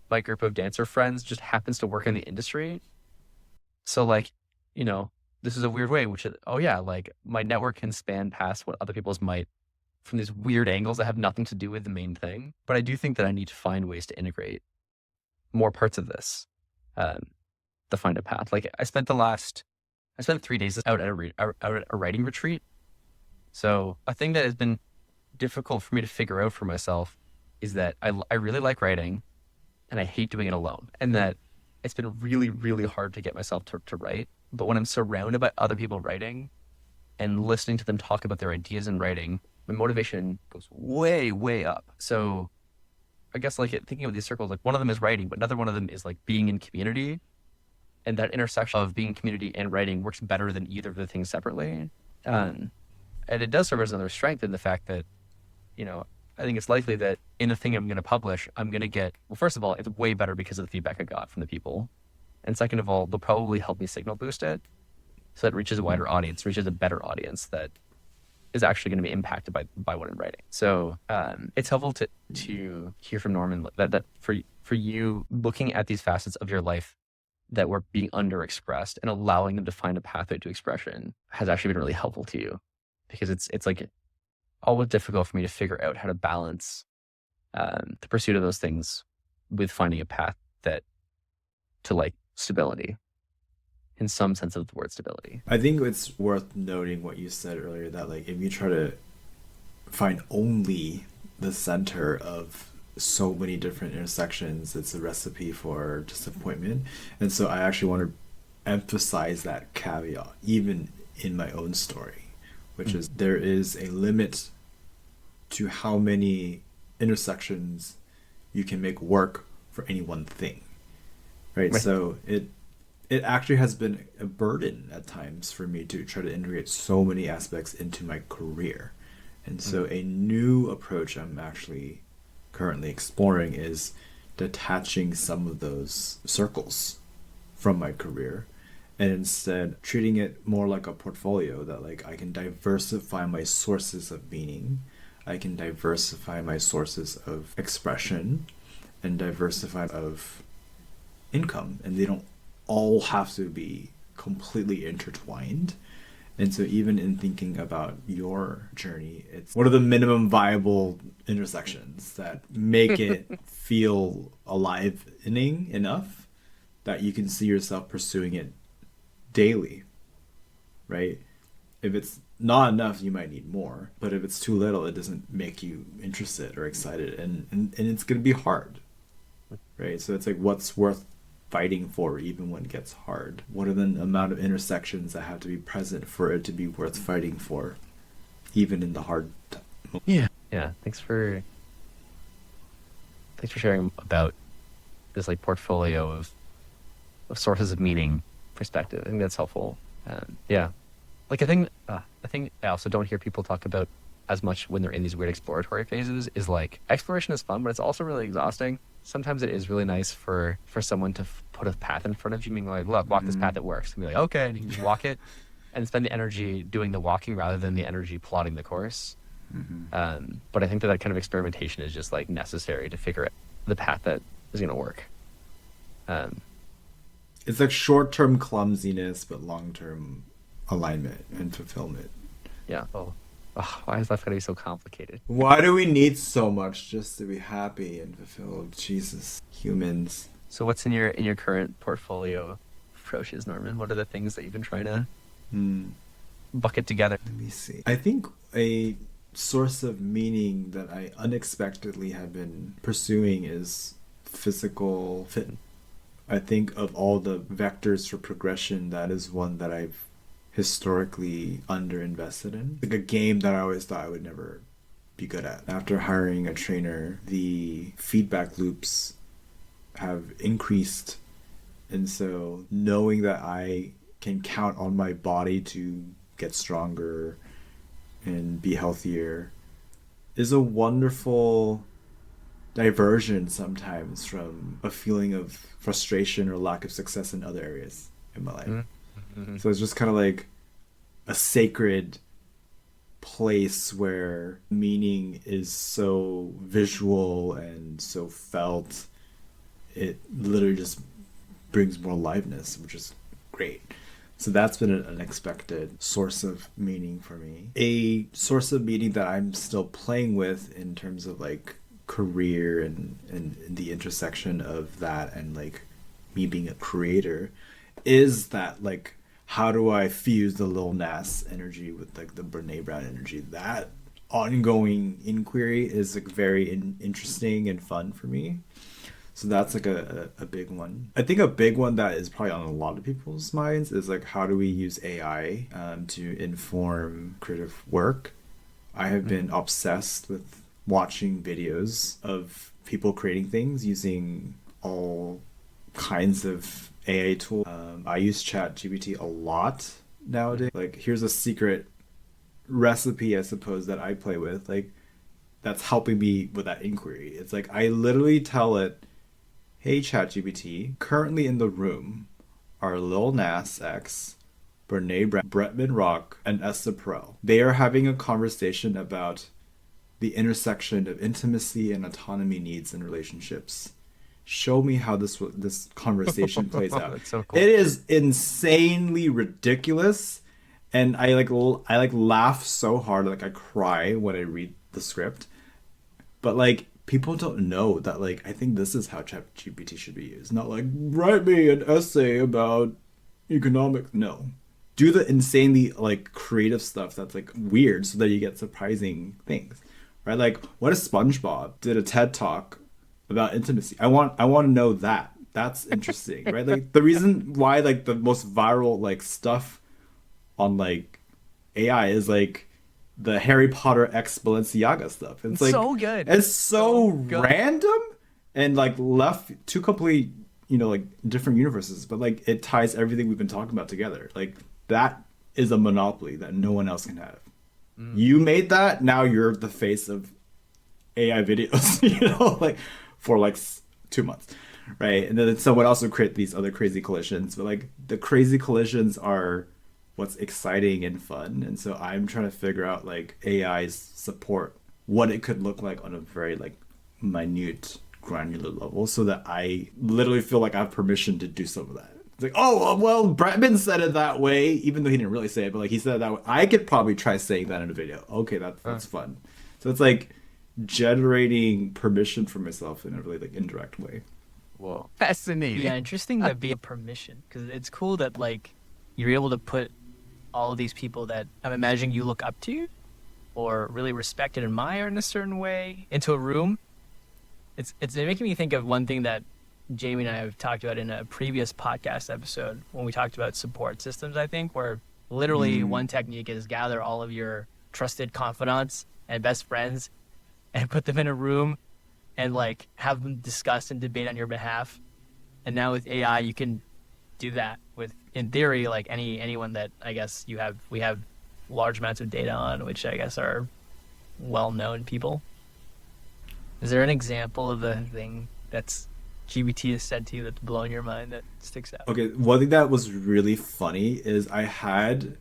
my group of dancer friends just happens to work in the industry. So like, this is a weird way, which is, oh yeah, like my network can span past what other people's might from these weird angles that have nothing to do with the main thing. But I do think that I need to find ways to integrate more parts of this, to find a path. Like I spent 3 days out at a writing retreat. So a thing that has been difficult for me to figure out for myself is that I really like writing and I hate doing it alone. And that it's been really, really hard to get myself to write. But when I'm surrounded by other people writing and listening to them talk about their ideas in writing, my motivation goes way, way up. So I guess like thinking of these circles, like one of them is writing, but another one of them is like being in community. And that intersection of being in community and writing works better than either of the things separately. And it does serve as another strength in the fact that, I think it's likely that in a thing I'm going to publish, I'm going to get, well, first of all, it's way better because of the feedback I got from the people. And second of all, they'll probably help me signal boost it so it reaches a wider audience, reaches a better audience that is actually going to be impacted by what I'm writing. So it's helpful to hear from Norman that for you looking at these facets of your life that were being underexpressed and allowing them to find a pathway to expression has actually been really helpful to you, because it's like always difficult for me to figure out how to balance the pursuit of those things with finding a path that to like stability in some sense of the word stability. I think it's worth noting what you said earlier, that like if you try to find only the center of so many different intersections, it's a recipe for disappointment. And so I actually want to emphasize that caveat even in my own story, which is there is a limit to how many intersections you can make work for any one thing, right? So it actually has been a burden at times for me to try to integrate so many aspects into my career. And so a new approach I'm actually currently exploring is detaching some of those circles from my career and instead treating it more like a portfolio, that like I can diversify my sources of meaning, I can diversify my sources of expression and diversify of income, and they don't all have to be completely intertwined. And so even in thinking about your journey, it's what are the minimum viable intersections that make it feel alivening enough that you can see yourself pursuing it daily, right? If it's not enough, you might need more. But if it's too little, it doesn't make you interested or excited. And it's going to be hard, right? So it's like what's worth fighting for even when it gets hard? What are the amount of intersections that have to be present for it to be worth fighting for, even in the hard time? Yeah. Thanks for sharing about this like portfolio of sources of meaning perspective. I think that's helpful. Yeah, like I think I also don't hear people talk about as much when they're in these weird exploratory phases is like exploration is fun, but it's also really exhausting. Sometimes it is really nice for someone to put a path in front of you, being like, look, walk this path that works. And be like, okay, and you can walk it and spend the energy doing the walking rather than the energy plotting the course. But I think that kind of experimentation is just like necessary to figure out the path that is going to work. It's like short-term clumsiness, but long-term alignment and fulfillment. Yeah. Why is life got to be so complicated? Why do we need so much just to be happy and fulfilled? Jesus, humans. So what's in your current portfolio approaches, Norman? What are the things that you've been trying to bucket together? Let me see. I think a source of meaning that I unexpectedly have been pursuing is physical fitness. I think of all the vectors for progression, that is one that I've historically underinvested in. Like a game that I always thought I would never be good at. After hiring a trainer, the feedback loops have increased. And so knowing that I can count on my body to get stronger and be healthier is a wonderful diversion sometimes from a feeling of frustration or lack of success in other areas in my life. So it's just kind of like a sacred place where meaning is so visual and so felt. It literally just brings more aliveness, which is great. So that's been an unexpected source of meaning for me. A source of meaning that I'm still playing with in terms of like career and the intersection of that and like me being a creator is that like how do I fuse the Lil Nas energy with like the Brene Brown energy? That ongoing inquiry is like very interesting and fun for me. So that's like a big one. I think a big one that is probably on a lot of people's minds is like how do we use AI to inform creative work? I have been obsessed with watching videos of people creating things using all kinds of AI tools. I use ChatGPT a lot nowadays. Like here's a secret recipe, I suppose, that I play with. Like that's helping me with that inquiry. It's like I literally tell it, hey ChatGPT, currently in the room are Lil Nas X, Brene Brown, Bretman Rock, and Esther Perel. They are having a conversation about the intersection of intimacy and autonomy needs in relationships. Show me how this conversation plays out. That's so cool. It is insanely ridiculous, and I laugh so hard, like I cry when I read the script. But like people don't know that, like, I think this is how ChatGPT should be used. Not like, write me an essay about economics. No. Do the insanely, like, creative stuff that's, like, weird so that you get surprising things. Right? Like, what if SpongeBob did a TED Talk about intimacy? I want to know that. That's interesting, right? Like, the reason why, like, the most viral, like, stuff on, like, AI is, like, the Harry Potter X Balenciaga stuff. It's like So good. it's so good. random and like left two complete, like different universes, but like it ties everything we've been talking about together. Like that is a monopoly that no one else can have. You made that, now you're the face of AI videos, like for like 2 months, right? And then someone else will create these other crazy collisions, but like the crazy collisions are what's exciting and fun. And so I'm trying to figure out like AI's support, what it could look like on a very like minute, granular level, so that I literally feel like I have permission to do some of that. It's like, oh, well, Bradman said it that way, even though he didn't really say it, but like he said it that way. I could probably try saying that in a video. Okay, that's fun. So it's like generating permission for myself in a really like indirect way. Whoa, fascinating. Yeah, interesting that be a permission, because it's cool that like you're able to put all of these people that I'm imagining you look up to or really respect and admire in a certain way into a room. It's making me think of one thing that Jamie and I have talked about in a previous podcast episode when we talked about support systems, I think, where literally one technique is gather all of your trusted confidants and best friends and put them in a room and like have them discuss and debate on your behalf. And now with AI, you can do that with, in theory, like anyone that I guess we have large amounts of data on, which I guess are well-known people. Is there an example of a thing that's GBT has said to you that's blown your mind that sticks out? Okay, one thing that was really funny is I had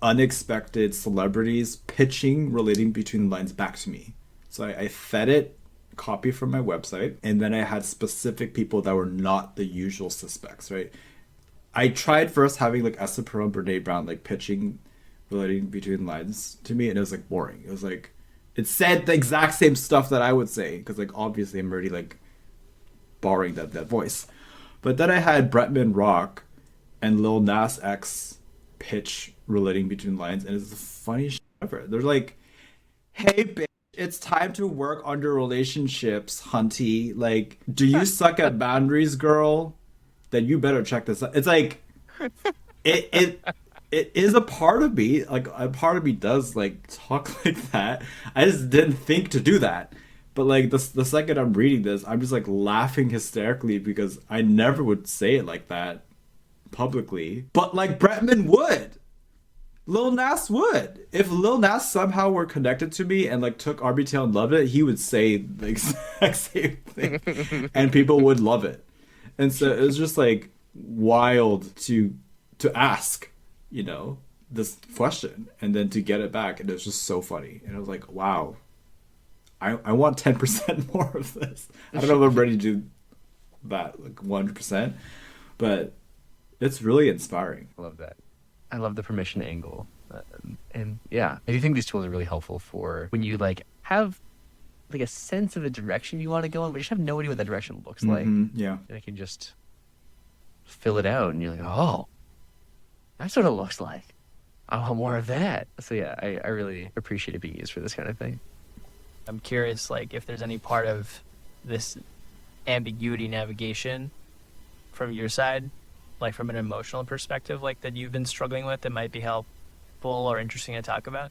unexpected celebrities pitching relating between the lines back to me. So I fed it copy from my website, and then I had specific people that were not the usual suspects, right? I tried first having like Esther Perel and Brene Brown like pitching relating between lines to me, and it was like boring. It was like it said the exact same stuff that I would say, because like obviously I'm already like borrowing that voice. But then I had Bretman Rock and Lil Nas X pitch relating between lines, and it's the funniest shit ever. They're like, "Hey, bitch, it's time to work on your relationships, hunty. Like, do you suck at boundaries, girl? Then you better check this out." It's like it is a part of me, like a part of me does like talk like that. I just didn't think to do that. But like the second I'm reading this, I'm just like laughing hysterically because I never would say it like that publicly. But like Bretman would. Lil Nas would. If Lil Nas somehow were connected to me and like took RBTL and loved it, he would say the exact same thing. And people would love it. And so it was just like wild to ask, this question and then to get it back. And it was just so funny. And I was like, wow, I want 10% more of this. I don't know if I'm ready to do that, like 100%, but it's really inspiring. I love that. I love the permission angle. And yeah, I do think these tools are really helpful for when you like have like a sense of a direction you want to go in, but you just have no idea what that direction looks like. Yeah. And I can just fill it out and you're like, oh, that's what it looks like. I want more of that. So yeah, I really appreciate it being used for this kind of thing. I'm curious, like, if there's any part of this ambiguity navigation from your side, like from an emotional perspective, like that you've been struggling with that might be helpful or interesting to talk about?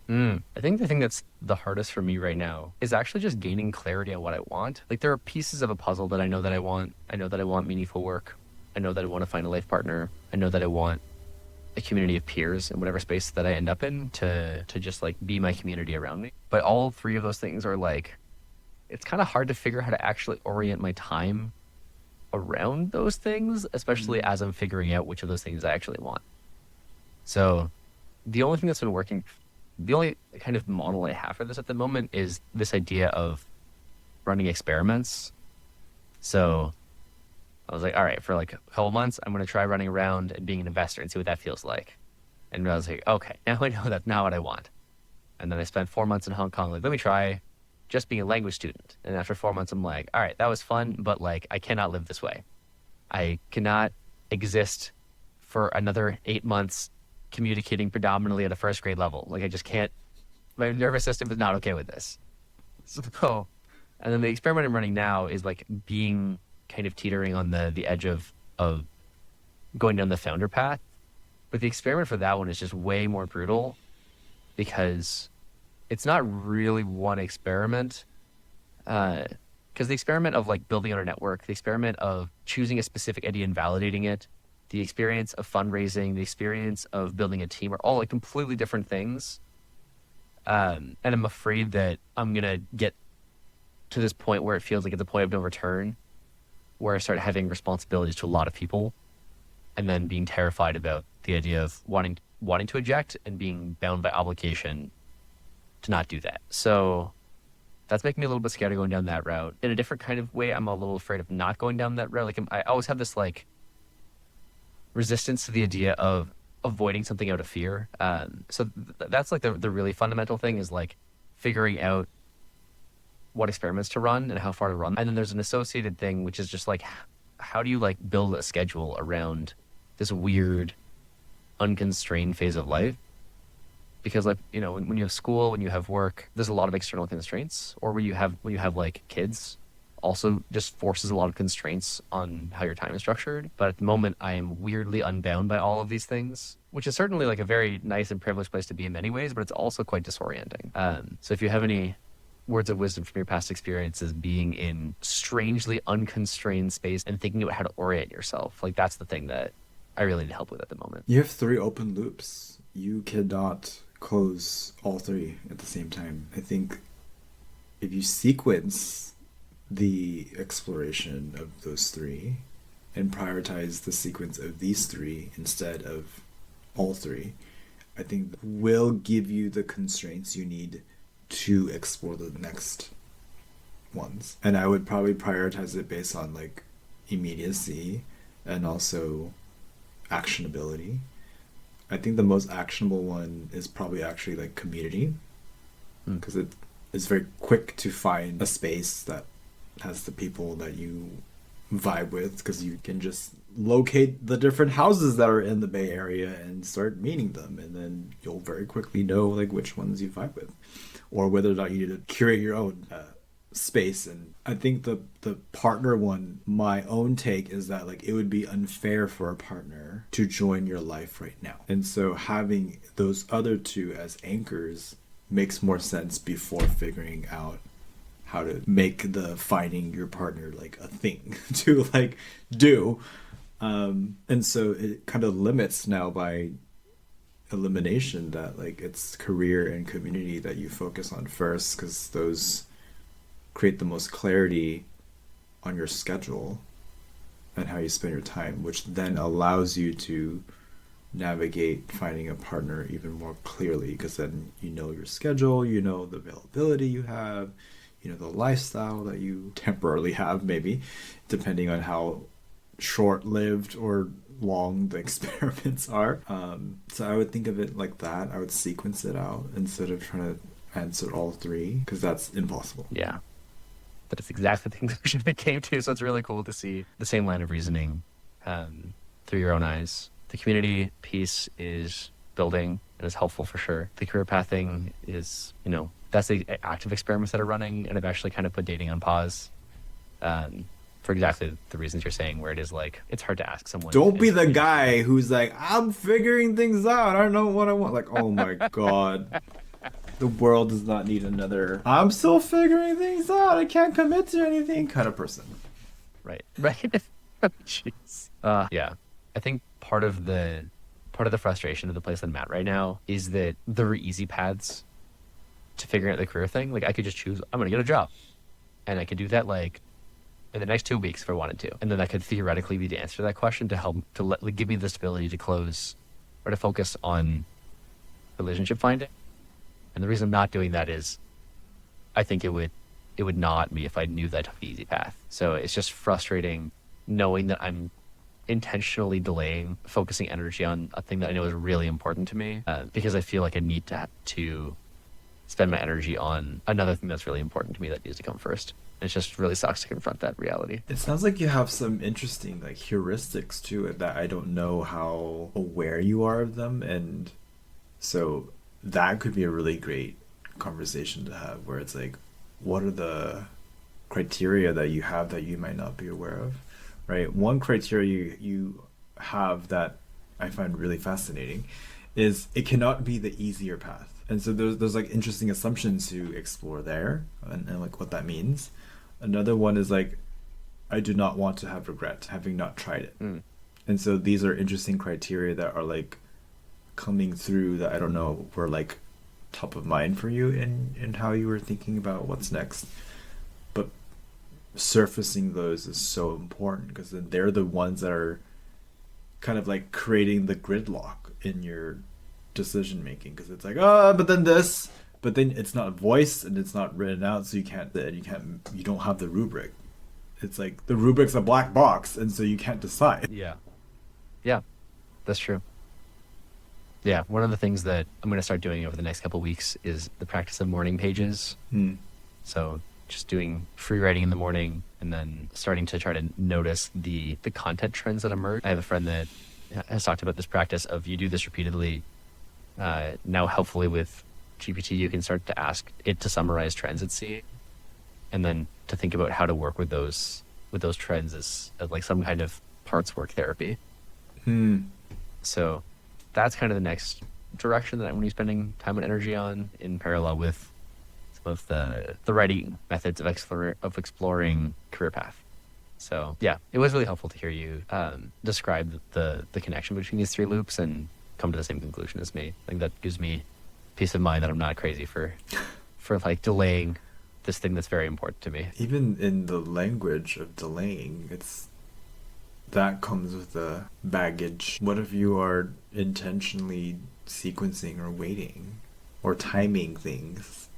I think the thing that's the hardest for me right now is actually just gaining clarity on what I want. Like there are pieces of a puzzle that I know that I want. I know that I want meaningful work. I know that I want to find a life partner. I know that I want a community of peers in whatever space that I end up in to just like be my community around me. But all three of those things are like, it's kind of hard to figure out how to actually orient my time around those things, especially as I'm figuring out which of those things I actually want. So the only thing that's been working, the only kind of model I have for this at the moment is this idea of running experiments. So I was like, all right, for like a couple months, I'm going to try running around and being an investor and see what that feels like. And I was like, okay, now I know that's not what I want. And then I spent 4 months in Hong Kong. Like, let me try just being a language student. And after 4 months, I'm like, all right, that was fun, but like, I cannot live this way. I cannot exist for another 8 months communicating predominantly at a first grade level. Like, I just can't, my nervous system is not okay with this. So, and then the experiment I'm running now is like being kind of teetering on the edge of going down the founder path. But the experiment for that one is just way more brutal because it's not really one experiment. Because the experiment of like building on a network, the experiment of choosing a specific idea and validating it, the experience of fundraising, the experience of building a team are all like completely different things. And I'm afraid that I'm going to get to this point where it feels like it's a point of no return, where I start having responsibilities to a lot of people and then being terrified about the idea of wanting to eject and being bound by obligation to not do that. So that's making me a little bit scared of going down that route. In a different kind of way, I'm a little afraid of not going down that route. Like I always have this like resistance to the idea of avoiding something out of fear. So that's like the really fundamental thing is like figuring out what experiments to run and how far to run. And then there's an associated thing, which is just like, how do you like build a schedule around this weird, unconstrained phase of life? Because like, you know, when you have school, when you have work, there's a lot of external constraints. Or when you have like kids, also just forces a lot of constraints on how your time is structured. But at the moment, I am weirdly unbound by all of these things, which is certainly like a very nice and privileged place to be in many ways, but it's also quite disorienting. So if you have any words of wisdom from your past experiences being in strangely unconstrained space and thinking about how to orient yourself, like that's the thing that I really need help with at the moment. You have 3 open loops. You cannot close all 3 at the same time. I think if you sequence the exploration of those 3 and prioritize the sequence of these 3 instead of all 3, I think will give you the constraints you need to explore the next ones. And I would probably prioritize it based on like immediacy and also actionability. I think the most actionable one is probably actually like community, because it is very quick to find a space that has the people that you vibe with, because you can just locate the different houses that are in the Bay Area and start meeting them, and then you'll very quickly know like which ones you vibe with, or whether or not you need to curate your own space. And I think the partner one, my own take is that like it would be unfair for a partner to join your life right now, and so having those other 2 as anchors makes more sense before figuring out how to make the finding your partner like a thing to like do. And so it kind of limits now by elimination that like it's career and community that you focus on first, because those create the most clarity on your schedule and how you spend your time, which then allows you to navigate finding a partner even more clearly, because then you know your schedule, you know the availability you have, you know the lifestyle that you temporarily have, maybe depending on how short-lived or long the experiments are. So I would think of it like that. I would sequence it out instead of trying to answer all 3, because that's impossible. Yeah. But it's exactly the conclusion it came to. So it's really cool to see the same line of reasoning through your own eyes. The community piece is building and is helpful for sure. The career pathing is, you know, that's the active experiments that are running, and I've actually kind of put dating on pause for exactly the reasons you're saying, where it is like, it's hard to ask someone. Don't be the guy who's like, I'm figuring things out, I don't know what I want. Like, oh my God. The world does not need another, I'm still figuring things out, I can't commit to anything kind of person. Right. Jeez. Yeah. I think part of the frustration of the place I'm at right now is that there are easy paths to figuring out the career thing. Like I could just choose, I'm going to get a job, and I could do that like in the next 2 weeks if I wanted to. And then that could theoretically be the answer to that question, to help give me this ability to close or to focus on relationship finding. And the reason I'm not doing that is I think it would not be if I knew that I took the easy path. So it's just frustrating knowing that I'm intentionally delaying focusing energy on a thing that I know is really important to me, because I feel like I need to spend my energy on another thing that's really important to me that needs to come first. It just really sucks to confront that reality. It sounds like you have some interesting like heuristics to it that I don't know how aware you are of them, and so that could be a really great conversation to have where it's like, what are the criteria that you have that you might not be aware of, right? One criteria you have that I find really fascinating is it cannot be the easier path. And so there's like interesting assumptions to explore there, and like what that means. Another one is like, I do not want to have regret having not tried it. And so these are interesting criteria that are like coming through that I don't know were like top of mind for you in how you were thinking about what's next. But surfacing those is so important because then they're the ones that are kind of like creating the gridlock in your decision making, because it's like, but then this, but then it's not voiced and it's not written out, so you don't have the rubric. It's like the rubric's a black box, and so you can't decide. Yeah, that's true. Yeah, one of the things that I'm going to start doing over the next couple of weeks is the practice of morning pages. So just doing free writing in the morning and then starting to try to notice the content trends that emerge. I have a friend that has talked about this practice of you do this repeatedly. Now, helpfully with GPT, you can start to ask it to summarize trends it's seeing, and then to think about how to work with those trends as like some kind of parts work therapy. So that's kind of the next direction that I'm going to be spending time and energy on, in parallel with some of the writing methods of exploring career path. So yeah, it was really helpful to hear you describe the connection between these three loops and come to the same conclusion as me. I think that gives me peace of mind that I'm not crazy for like delaying this thing that's very important to me. Even in the language of delaying, that comes with the baggage. What if you are intentionally sequencing or waiting or timing things?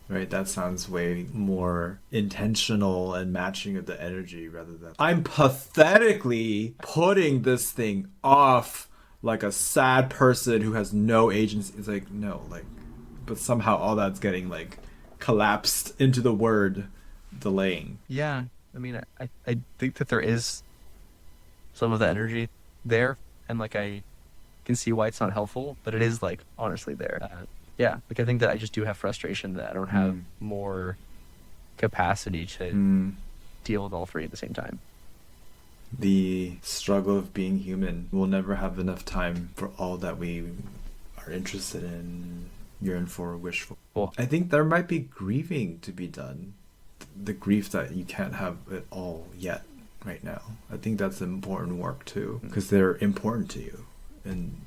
Right, that sounds way more intentional and matching of the energy rather than I'm pathetically putting this thing off like a sad person who has no agency. It's like, no, like, but somehow all that's getting like collapsed into the word delaying. Yeah, I mean, I think that there is some of the energy there, and like I can see why it's not helpful, but it is like honestly there. Yeah, like I think that I just do have frustration that I don't have more capacity to deal with all three at the same time. The struggle of being human. We'll never have enough time for all that we are interested in, yearn for, wish for. Cool. I think there might be grieving to be done. The grief that you can't have it all yet right now. I think that's important work too, because they're important to you, and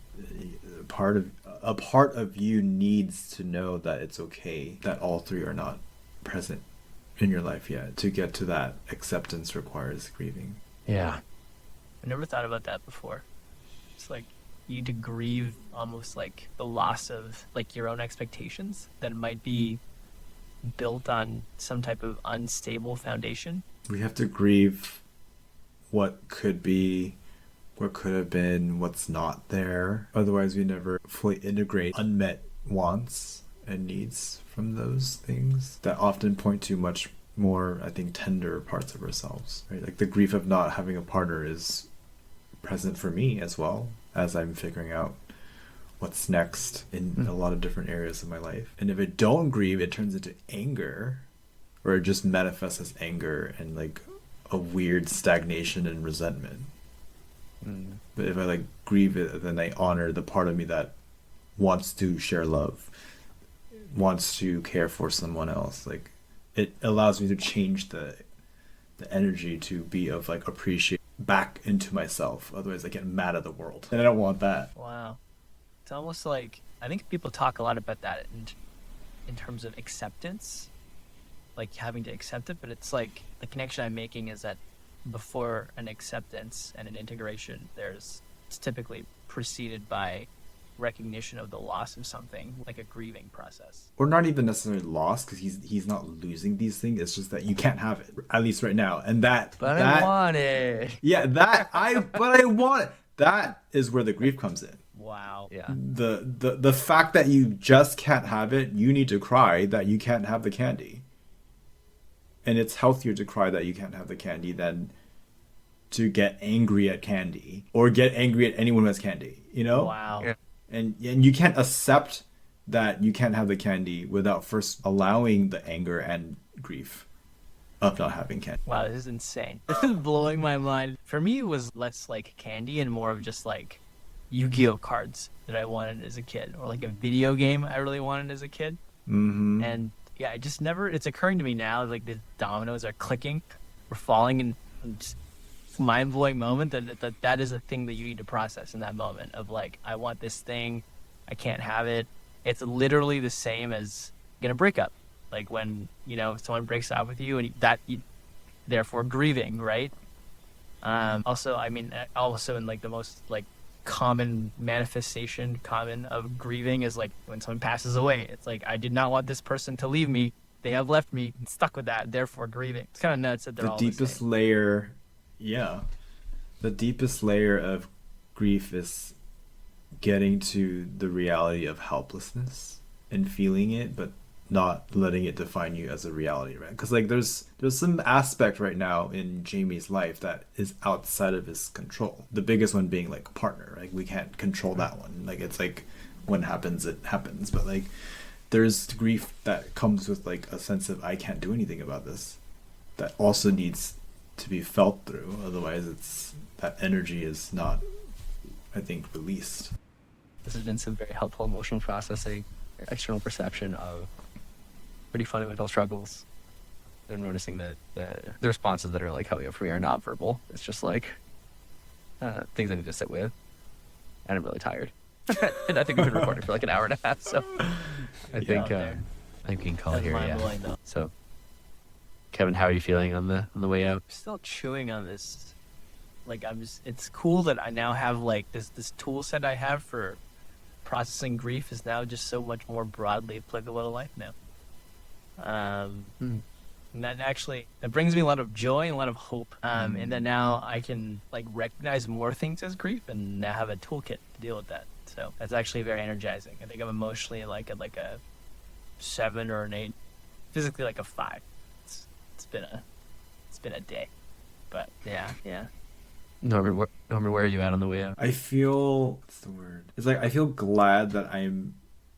a part of you needs to know that it's okay that all three are not present in your life yet. To get to that acceptance requires grieving. Yeah. I never thought about that before. It's like you need to grieve almost like the loss of like your own expectations that might be built on some type of unstable foundation. We have to grieve what could be, what could have been, what's not there. Otherwise, we never fully integrate unmet wants and needs from those things that often point to much more, I think, tender parts of ourselves, right? Like the grief of not having a partner is present for me as well, as I'm figuring out what's next in a lot of different areas of my life. And if I don't grieve, it turns into anger, or it just manifests as anger and like a weird stagnation and resentment. But if I like grieve it, then I honor the part of me that wants to share love, wants to care for someone else. Like it allows me to change the energy to be of like appreciate back into myself. Otherwise I get mad at the world, and I don't want that. Wow. It's almost like, I think people talk a lot about that in terms of acceptance, like having to accept it, but it's like the connection I'm making is that before an acceptance and an integration, it's typically preceded by recognition of the loss of something, like a grieving process. Or not even necessarily lost, because he's not losing these things. It's just that you can't have it, at least right now. And I want it. Yeah, but I want it. That is where the grief comes in. Wow. Yeah. The fact that you just can't have it, you need to cry that you can't have the candy. And it's healthier to cry that you can't have the candy than to get angry at candy or get angry at anyone who has candy, you know? Wow. Yeah. And you can't accept that you can't have the candy without first allowing the anger and grief of not having candy. Wow, this is insane. This is blowing my mind. For me, it was less like candy and more of just like Yu-Gi-Oh cards that I wanted as a kid, or like a video game I really wanted as a kid. Mm-hmm. And yeah, I just never, it's occurring to me now, like the dominoes are clicking, we're falling, and just mind-blowing moment that is a thing that you need to process in that moment of like, I want this thing, I can't have it. It's literally the same as getting a breakup. Like when, you know, someone breaks up with you and therefore grieving, right? Also, I mean, also in like the most like common manifestation of grieving is like when someone passes away. It's like, I did not want this person to leave me. They have left me, stuck with that, therefore grieving. It's kind of nuts that they're all deepest the same. layer, yeah. The deepest layer of grief is getting to the reality of helplessness and feeling it, but not letting it define you as a reality, right? Because like there's some aspect right now in Jamie's life that is outside of his control. The biggest one being like a partner, right? We can't control that one. Like it's like when it happens, but like there's grief that comes with like a sense of I can't do anything about this that also needs to be felt through. Otherwise it's that energy is not, I think, released. This has been some very helpful emotional processing, external perception of pretty fundamental struggles. They're noticing that the responses that are like coming up for me are not verbal. It's just like things I need to sit with. And I'm really tired. And I think we've been recording for like an hour and a half. So I think we can call it That's here. mind-blowing, Yeah. though. So, Kevin, how are you feeling on the way out? I'm still chewing on this. Like it's cool that I now have like this tool set I have for processing grief is now just so much more broadly applicable to life now. And that brings me a lot of joy and a lot of hope. And then now I can like recognize more things as grief and now have a toolkit to deal with that. So that's actually very energizing. I think I'm emotionally like at like a 7 or an 8, physically like a 5. It's been a day, but yeah. Norman, where are you at on the way out? I feel, what's the word? It's like I feel glad that I'm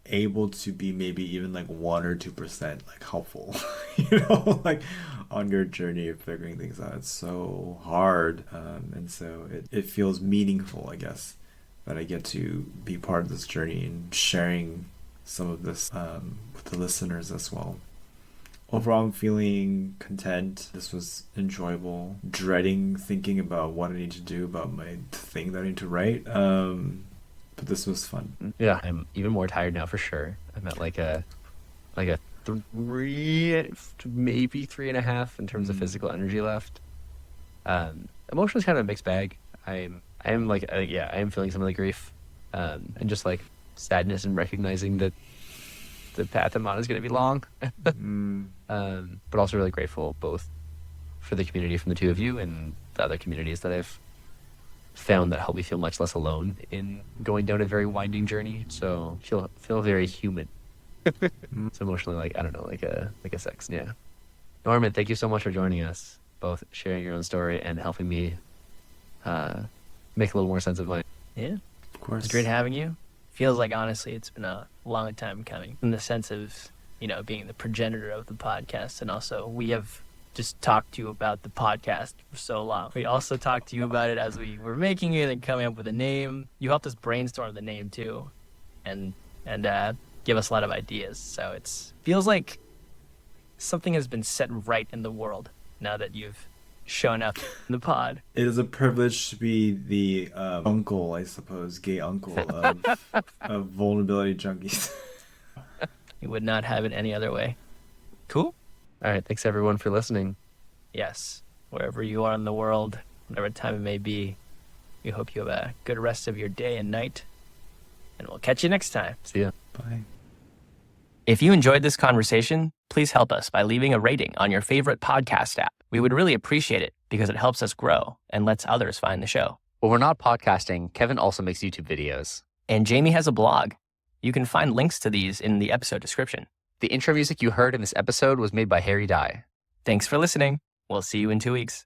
able to be maybe even like 1 or 2% like helpful, you know, like on your journey of figuring things out. It's so hard, and so it feels meaningful, I guess, that I get to be part of this journey and sharing some of this with the listeners as well. Overall, I'm feeling content. This was enjoyable. Dreading thinking about what I need to do about my thing that I need to write. But this was fun. Yeah, I'm even more tired now for sure. I'm at like a 3, maybe 3.5 in terms of physical energy left. Emotionally kind of a mixed bag. I am feeling some of the grief, and just like sadness and recognizing that the path I'm on is going to be long. But also really grateful both for the community from the two of you and the other communities that I've found that help me feel much less alone in going down a very winding journey. So feel very human. It's emotionally like, I don't know, like a sex. Yeah. Norman, thank you so much for joining us, both sharing your own story and helping me make a little more sense of mine. Yeah. Of course. It's great having you. Feels like, honestly, it's been a long time coming in the sense of, you know, being the progenitor of the podcast. And also, we have just talked to you about the podcast for so long. We also talked to you about it as we were making it and coming up with a name. You helped us brainstorm the name, too, and give us a lot of ideas. So it feels like something has been set right in the world now that you've shown up in the pod. It is a privilege to be the uncle, I suppose, gay uncle of vulnerability junkies. You would not have it any other way. Cool? All right. Thanks, everyone, for listening. Yes. Wherever you are in the world, whatever time it may be, we hope you have a good rest of your day and night. And we'll catch you next time. See ya. Bye. If you enjoyed this conversation, please help us by leaving a rating on your favorite podcast app. We would really appreciate it because it helps us grow and lets others find the show. When we're not podcasting, Kevin also makes YouTube videos. And Jamie has a blog. You can find links to these in the episode description. The intro music you heard in this episode was made by Harry Dye. Thanks for listening. We'll see you in 2 weeks.